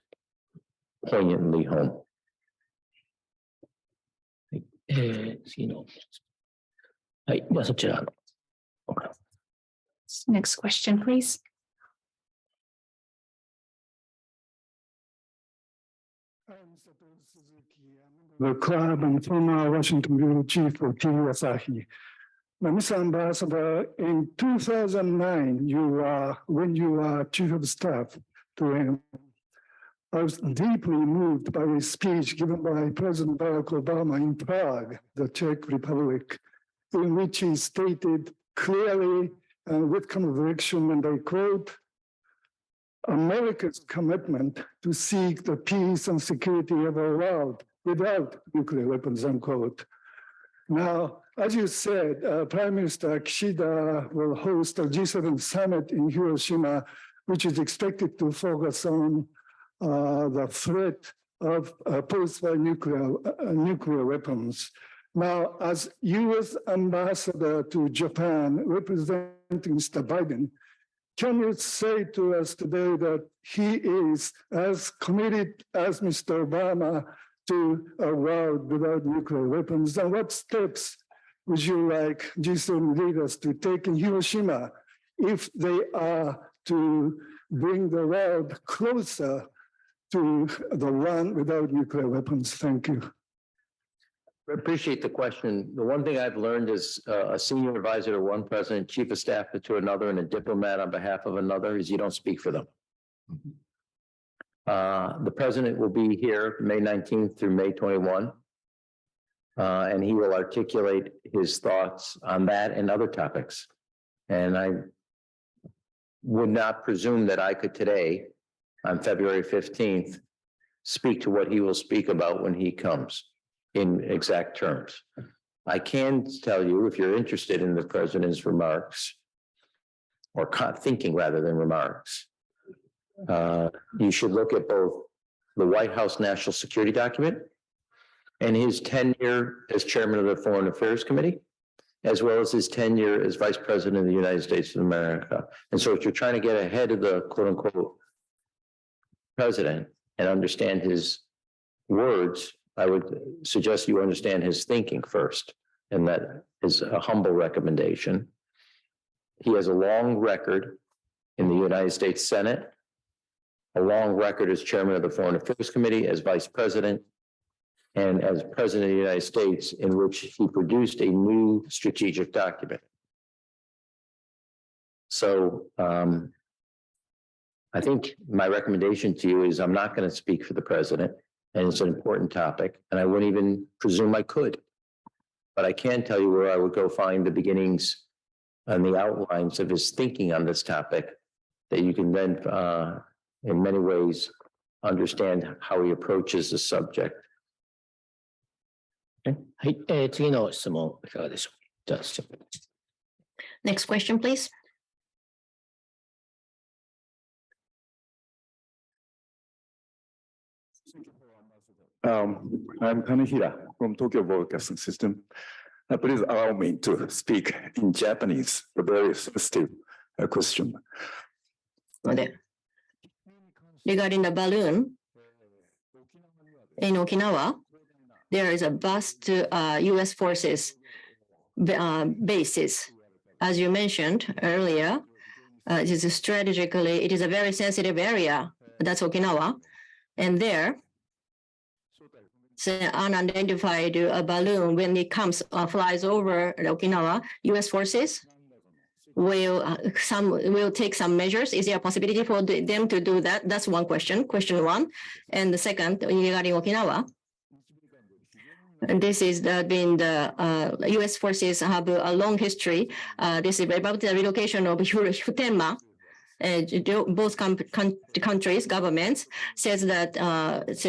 poignantly home. Next question, please. The club and former Washington Bureau Chief of TV Asahi. Now, Mr. Ambassador, in 2009, when you were Chief of Staff to him, I was deeply moved by a speech given by President Barack Obama in Prague, the Czech Republic, in which he stated clearly and with conviction, and I quote, America's commitment to seek the peace and security of our world without nuclear weapons, unquote. Now, as you said, Prime Minister Kishida will host a G7 summit in Hiroshima, which is expected to focus on the threat of posed by nuclear weapons. Now, as U.S. Ambassador to Japan, representing Mr. Biden, can you say to us today that he is as committed as Mr. Obama to a world without nuclear weapons? And what steps would you like G7 leaders to take in Hiroshima if they are to bring the world closer to the one without nuclear weapons? Thank you. I appreciate the question. The one thing I've learned as a senior advisor to one president, chief of staff to another, and a diplomat on behalf of another is you don't speak for them. The president will be here May 19th through May 21. And he will articulate his thoughts on that and other topics. And I would not presume that I could today, on February 15th, speak to what he will speak about when he comes in exact terms. I can tell you, if you're interested in the president's remarks, or thinking rather than remarks, you should look at both the White House National Security Document and his tenure as chairman of the Foreign Affairs Committee, as well as his tenure as vice president of the United States of America. And so if you're trying to get ahead of the quote unquote president and understand his words, I would suggest you understand his thinking first. And that is a humble recommendation. He has a long record in the United States Senate, a long record as chairman of the Foreign Affairs Committee, as vice president, and as President of the United States, in which he produced a new strategic document. So I think my recommendation to you is I'm not going to speak for the president, and it's an important topic, and I wouldn't even presume I could. But I can tell you where I would go find the beginnings and the outlines of his thinking on this topic, that you can then, in many ways, understand how he approaches the subject. はい、次の質問いかがでしょう。じゃあ、Next question, please. I'm Kanehira from Tokyo Broadcasting System. Please allow me to speak in Japanese, a very sensitive question. Regarding the balloon in Okinawa, there is a vast US forces bases. As you mentioned earlier, it is strategically, it is a very sensitive area. That's Okinawa. And there, an unidentified balloon, when it comes, flies over Okinawa, US forces will take some measures. Is there a possibility for them to do that? That's one question, question one. And the second, regarding Okinawa, and this is been the US forces have a long history. This is about the relocation of Futenma. Both countries, governments says that this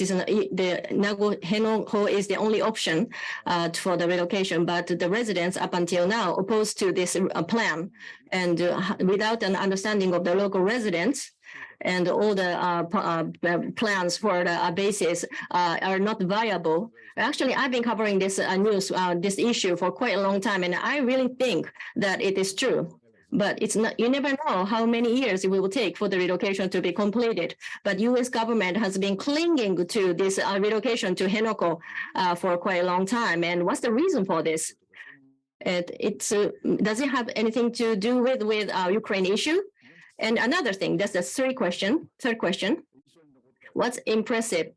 is the Henoko is the only option for the relocation, but the residents up until now opposed to this plan, and without an understanding of the local residents, and all the plans for the bases are not viable. Actually, I've been covering this news, this issue for quite a long time, and I really think that it is true. But it's not, you never know how many years it will take for the relocation to be completed. But US government has been clinging to this relocation to Henoko for quite a long time. And what's the reason for this? Does it have anything to do with Ukraine issue? And another thing, that's the third question. What's impressive,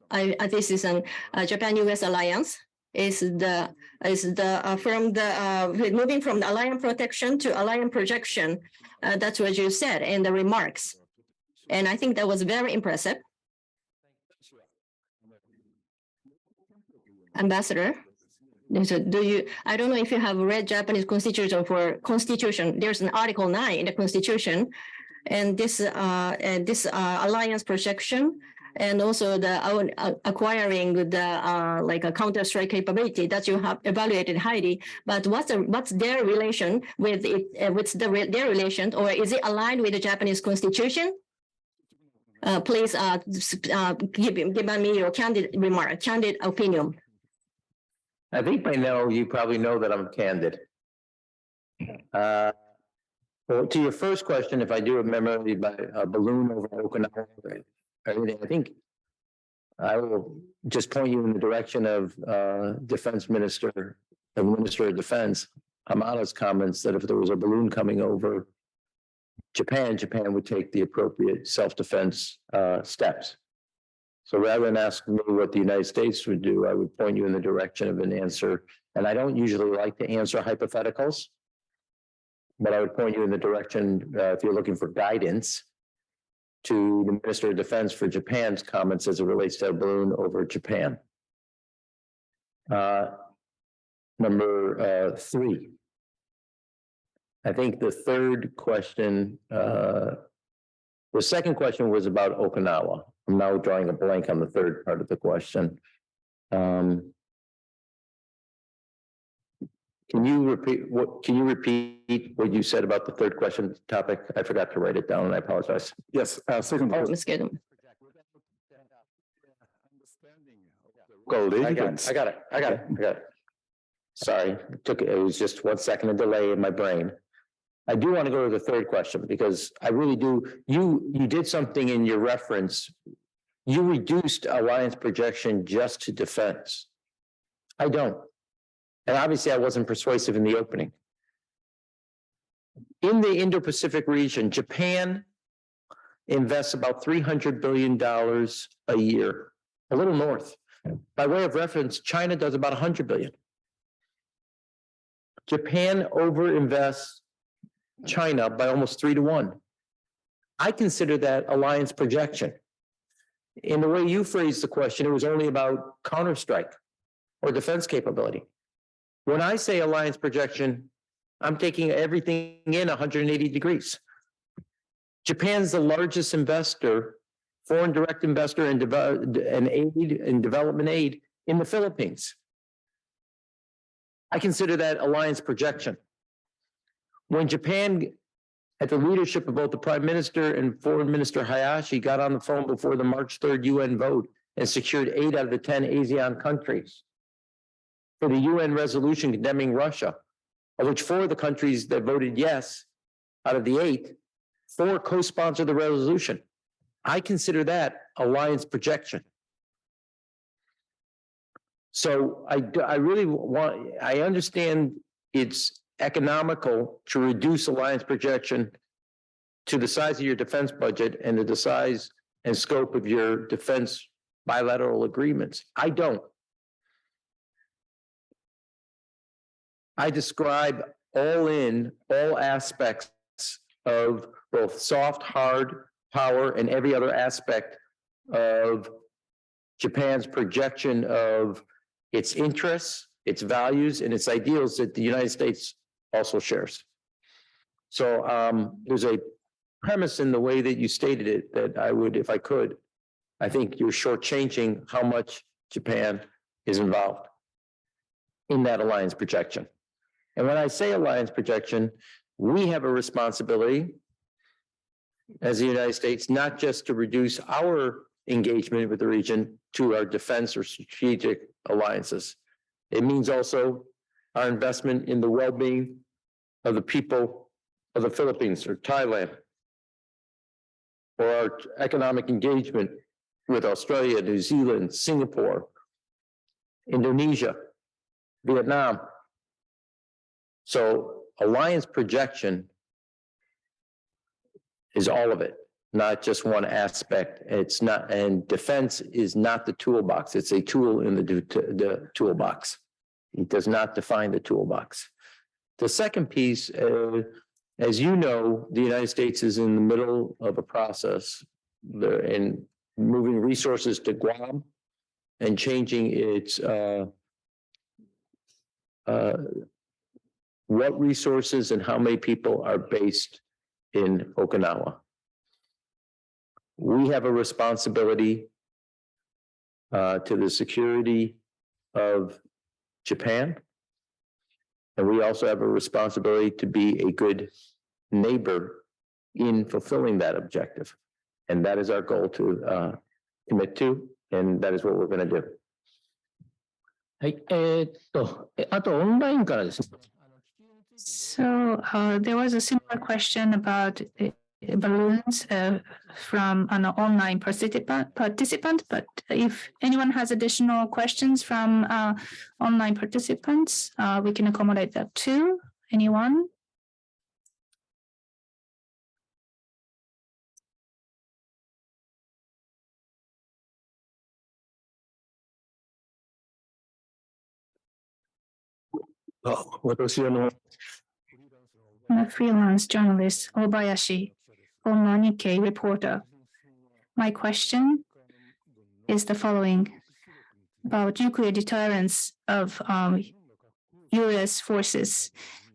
this is a Japan-US alliance, is from the moving from the alliance protection to alliance projection. That's what you said in the remarks, and I think that was very impressive. Ambassador, I don't know if you have read Japanese Constitution. There's an Article 9 in the Constitution, and this alliance projection, and also the acquiring the like a counter-strike capability that you have evaluated highly. But what's their relation with it? What's their relation, or is it aligned with the Japanese Constitution? Please give me your candid opinion. I think by now you probably know that I'm candid. Well, to your first question, if I do remember by a balloon over Okinawa, I think I will just point you in the direction of Defense Minister, the Minister of Defense, Hamada's comments that if there was a balloon coming over Japan, Japan would take the appropriate self-defense steps. So rather than ask me what the United States would do, I would point you in the direction of an answer. And I don't usually like to answer hypotheticals, but I would point you in the direction, if you're looking for guidance, to the Minister of Defense for Japan's comments as it relates to a balloon over Japan. Number 3. I think the third question, the second question was about Okinawa. I'm now drawing a blank on the third part of the question. Can you repeat what you said about the third question topic? I forgot to write it down and I apologize. Yes, second. Oh, Ms. Giddum. I got it. Sorry, it was just 1 second of delay in my brain. I do want to go to the third question because I really do. You did something in your reference. You reduced alliance projection just to defense. I don't. And obviously I wasn't persuasive in the opening. In the Indo-Pacific region, Japan invests about $300 billion a year, a little north. By way of reference, China does about 100 billion. Japan overinvests China by almost 3 to 1. I consider that alliance projection. In the way you phrased the question, it was only about counterstrike or defense capability. When I say alliance projection, I'm taking everything in 180 degrees. Japan's the largest investor, foreign direct investor in development aid in the Philippines. I consider that alliance projection. When Japan, at the leadership of both the Prime Minister and Foreign Minister Hayashi, got on the phone before the March 3rd UN vote and secured 8 out of the 10 ASEAN countries for the UN resolution condemning Russia, of which 4 of the countries that voted yes out of the 8, 4 co-sponsored the resolution. I consider that alliance projection. So I really want, I understand it's economical to reduce alliance projection to the size of your defense budget and to the size and scope of your defense bilateral agreements. I don't. I describe all aspects of both soft, hard power and every other aspect of Japan's projection of its interests, its values, and its ideals that the United States also shares. So there's a premise in the way that you stated it that I would, if I could, I think you're shortchanging how much Japan is involved in that alliance projection. And when I say alliance projection, we have a responsibility as the United States, not just to reduce our engagement with the region to our defense or strategic alliances. It means also our investment in the well-being of the people of the Philippines or Thailand, or our economic engagement with Australia, New Zealand, Singapore, Indonesia, Vietnam. So alliance projection is all of it, not just one aspect. It's not, and defense is not the toolbox. It's a tool in the toolbox. It does not define the toolbox. The second piece, as you know, the United States is in the middle of a process in moving resources to Guam and changing its what resources and how many people are based in Okinawa. We have a responsibility to the security of Japan. And we also have a responsibility to be a good neighbor in fulfilling that objective. And that is our goal to commit to, and that is what we're going to do. はい、あとオンラインからですね。So there was a similar question about balloons from an online participant, but if anyone has additional questions from online participants, we can accommodate that too. Anyone? I'm a freelance journalist, Obayashi, online Nikkei reporter. My question is the following about nuclear deterrence of US forces.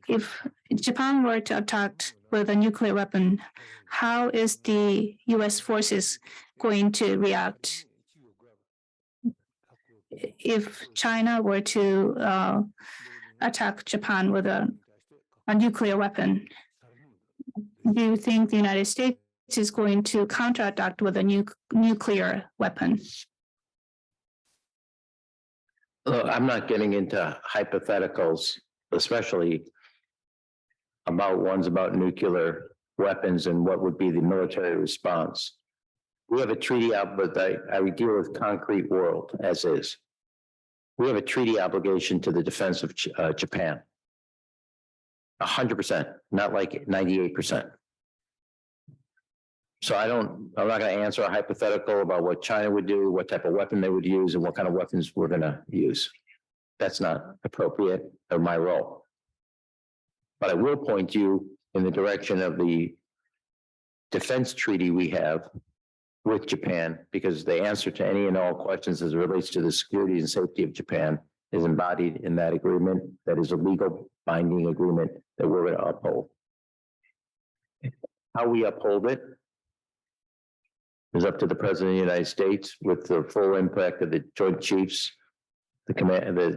If Japan were to attack with a nuclear weapon, how is the US forces going to react? If China were to attack Japan with a nuclear weapon, do you think the United States is going to counterattack with a nuclear weapon? Look, I'm not getting into hypotheticals, especially about nuclear weapons and what would be the military response. We have a treaty but I would deal with concrete world as is. We have a treaty obligation to the defense of Japan. 100%, not like 98%. So I'm not going to answer a hypothetical about what China would do, what type of weapon they would use, and what kind of weapons we're going to use. That's not appropriate or my role. But I will point you in the direction of the defense treaty we have with Japan, because the answer to any and all questions as it relates to the security and safety of Japan is embodied in that agreement. That is a legal binding agreement that we're going to uphold. How we uphold it is up to the President of the United States with the full impact of the Joint Chiefs, the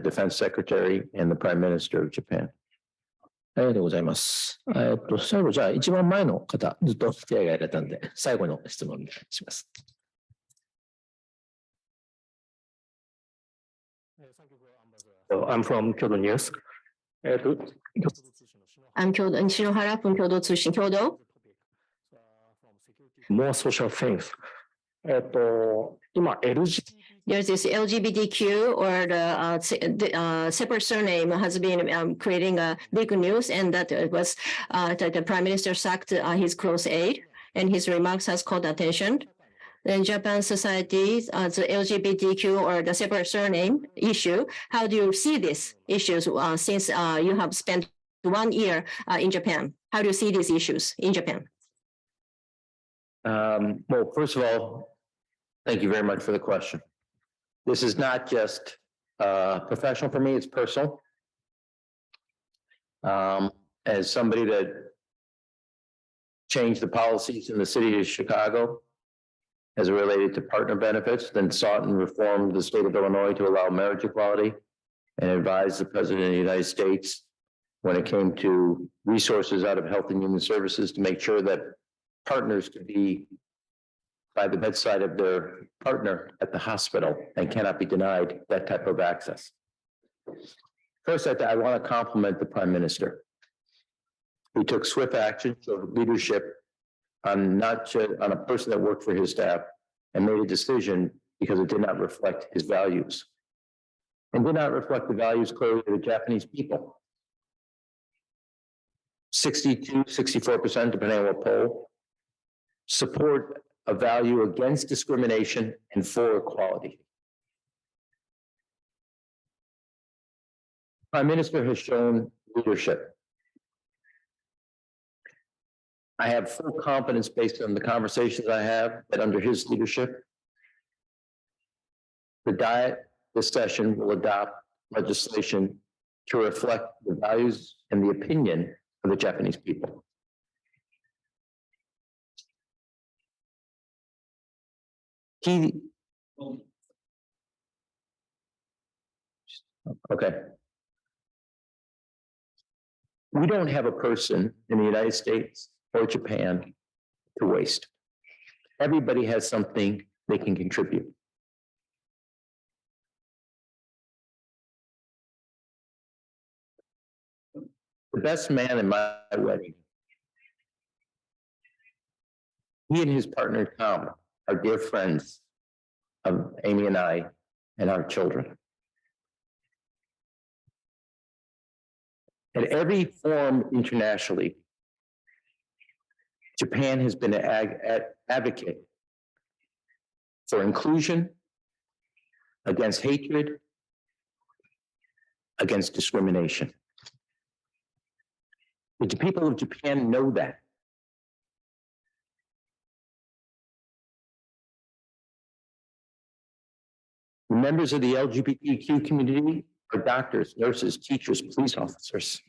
Defense Secretary, and the Prime Minister of Japan. ありがとうございます。最後、じゃあ、一番前の方、ずっと手挙げられたんで、最後の質問お願いします。I'm from Kyoto News. I'm Shinohara from Kyoto Tsushin Kyoto. More social things. 今 There's this LGBTQ or the separate surname has been creating a big news, and that it was the Prime Minister sacked his close aide, and his remarks has caught attention. In Japan society, the LGBTQ or the separate surname issue, how do you see these issues since you have spent 1 year in Japan? How do you see these issues in Japan? Well, first of all, thank you very much for the question. This is not just professional for me, it's personal. As somebody that changed the policies in the city of Chicago as it related to partner benefits, then sought and reformed the state of Illinois to allow marriage equality, and advised the President of the United States when it came to resources out of Health and Human Services to make sure that partners could be by the bedside of their partner at the hospital and cannot be denied that type of access. First, I want to compliment the Prime Minister, who took swift action, showed leadership on not just on a person that worked for his staff, and made a decision because it did not reflect his values and did not reflect the values clearly of the Japanese people. 64%, depending on what poll, support a value against discrimination and for equality. Prime Minister has shown leadership. I have full confidence based on the conversations I have that under his leadership, this session will adopt legislation to reflect the values and the opinion of the Japanese people. Okay. We don't have a person in the United States or Japan to waste. Everybody has something they can contribute. The best man in my wedding, he and his partner, Tom, are dear friends of Amy and I and our children. At every forum internationally, Japan has been an advocate for inclusion, against hatred, against discrimination. The people of Japan know that. The members of the LGBTQ community are doctors, nurses, teachers, police officers.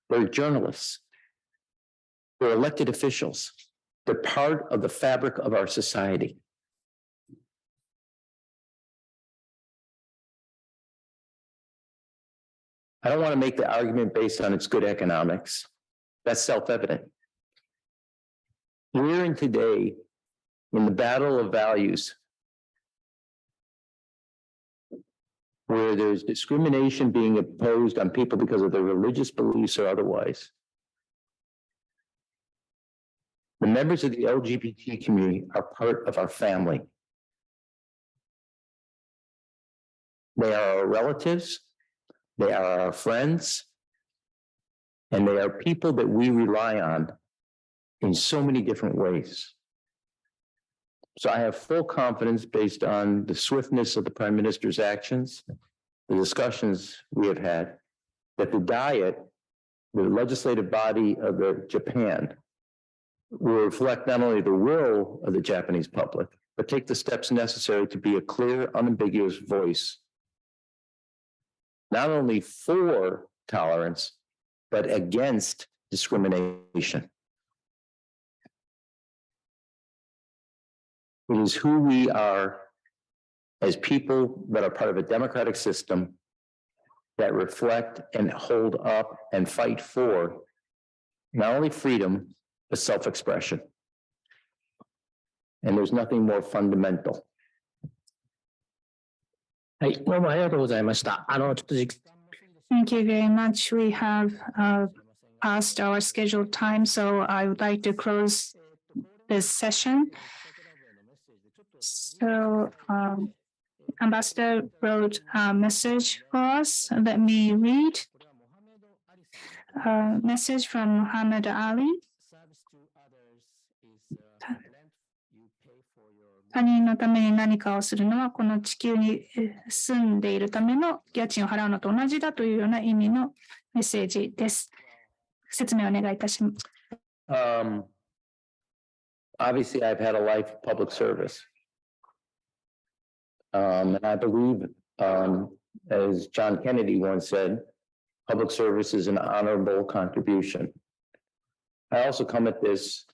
They're journalists. They're elected officials. They're part of the fabric of our society. I don't want to make the argument based on its good economics. That's self-evident. We're in today in the battle of values where there's discrimination being imposed on people because of their religious beliefs or otherwise. The members of the LGBT community are part of our family. They are our relatives, they are our friends, and they are people that we rely on in so many different ways. So I have full confidence based on the swiftness of the Prime Minister's actions, the discussions we have had, that the Diet, the legislative body of Japan, will reflect not only the will of the Japanese public, but take the steps necessary to be a clear, unambiguous voice, not only for tolerance, but against discrimination. It is who we are as people that are part of a democratic system that reflect and hold up and fight for not only freedom, but self-expression. And there's nothing more fundamental. はい、どうもありがとうございました。ちょっとThank you very much. We have passed our scheduled time, so I would like to close this session. So Ambassador wrote a message for us. Let me read. A message from Muhammad Ali. 他人のために何かをするのはこの地球に住んでいるための家賃を払うのと同じだというような意味のメッセージです。説明をお願いいたします。Obviously, I've had a life of public service. And I believe, as John Kennedy once said, public service is an honorable contribution. I also come at this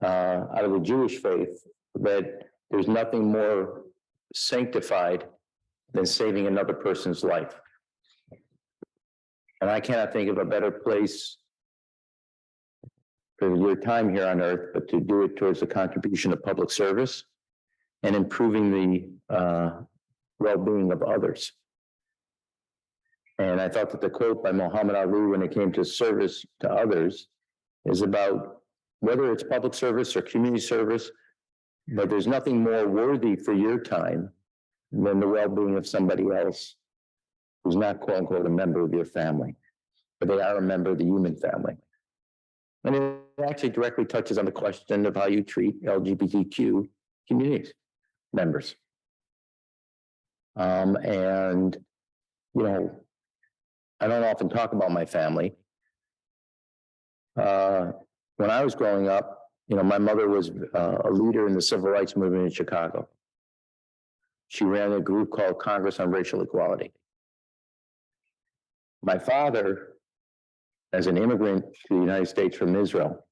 out of the Jewish faith, that there's nothing more sanctified than saving another person's life. And I cannot think of a better place for your time here on earth, but to do it towards the contribution of public service and improving the well-being of others. And I thought that the quote by Muhammad Ali when it came to service to others is about whether it's public service or community service, but there's nothing more worthy for your time than the well-being of somebody else who's not quote unquote a member of your family, but they are a member of the human family. And it actually directly touches on the question of how you treat LGBTQ communities members. And, you know, I don't often talk about my family. When I was growing up, you know, my mother was a leader in the civil rights movement in Chicago. She ran a group called Congress on Racial Equality. My father, as an immigrant to the United States from Israel,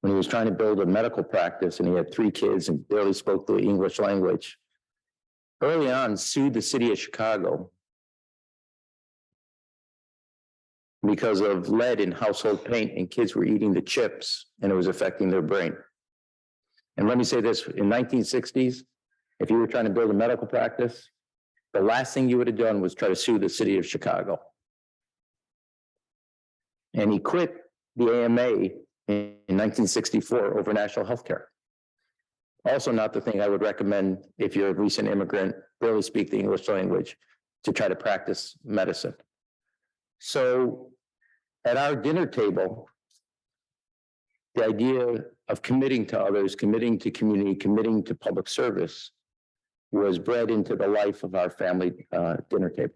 when he was trying to build a medical practice and he had 3 kids and barely spoke the English language, early on sued the city of Chicago because of lead in household paint, and kids were eating the chips and it was affecting their brain. And let me say this, in 1960s, if you were trying to build a medical practice, the last thing you would have done was try to sue the city of Chicago. And he quit the AMA in 1964 over national health care. Also not the thing I would recommend if you're a recent immigrant, barely speak the English language, to try to practice medicine. So at our dinner table, the idea of committing to others, committing to community, committing to public service was bred into the life of our family dinner table.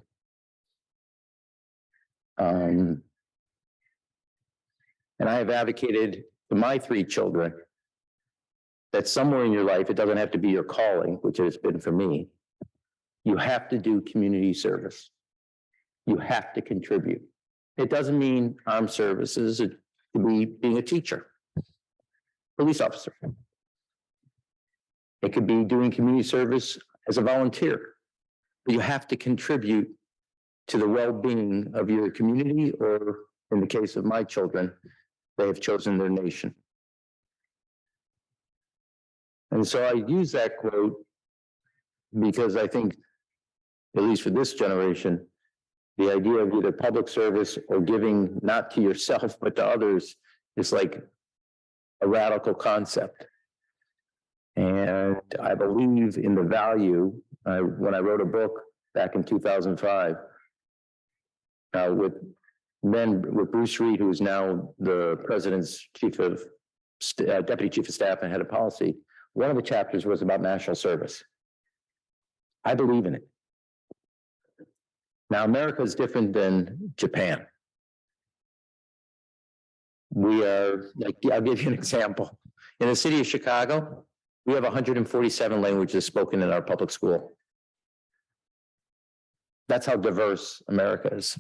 And I have advocated to my 3 children that somewhere in your life, it doesn't have to be your calling, which it has been for me, you have to do community service. You have to contribute. It doesn't mean armed services, it could be being a teacher, police officer. It could be doing community service as a volunteer, but you have to contribute to the well-being of your community, or in the case of my children, they have chosen their nation. And so I use that quote because I think, at least for this generation, the idea of either public service or giving not to yourself, but to others is like a radical concept. And I believe in the value, when I wrote a book back in 2005, with Then with Bruce Reed, who is now the president's deputy chief of staff and head of policy, one of the chapters was about national service. I believe in it. Now, America is different than Japan. We are, like, I'll give you an example. In the city of Chicago, we have 147 languages spoken in our public school. That's how diverse America is.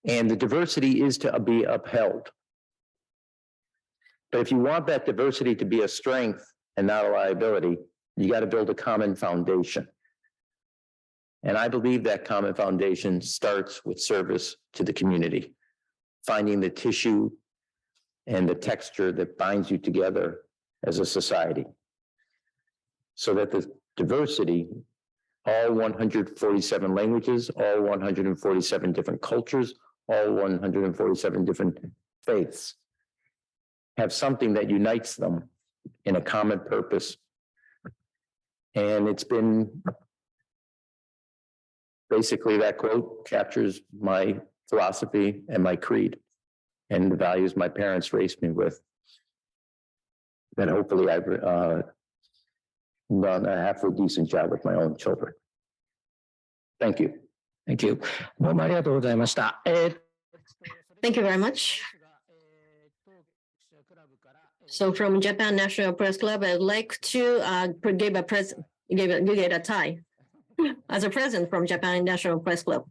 And the diversity is to be upheld. But if you want that diversity to be a strength and not a liability, you got to build a common foundation. And I believe that common foundation starts with service to the community, finding the tissue and the texture that binds you together as a society. So that the diversity, all 147 languages, all 147 different cultures, all 147 different faiths, have something that unites them in a common purpose. And it's been basically, that quote captures my philosophy and my creed and the values my parents raised me with. That hopefully I've done a half a decent job with my own children. Thank you. Thank you. どうもありがとうございました。 Thank you very much. So from Japan National Press Club, I'd like to give a tie as a present from Japan National Press Club.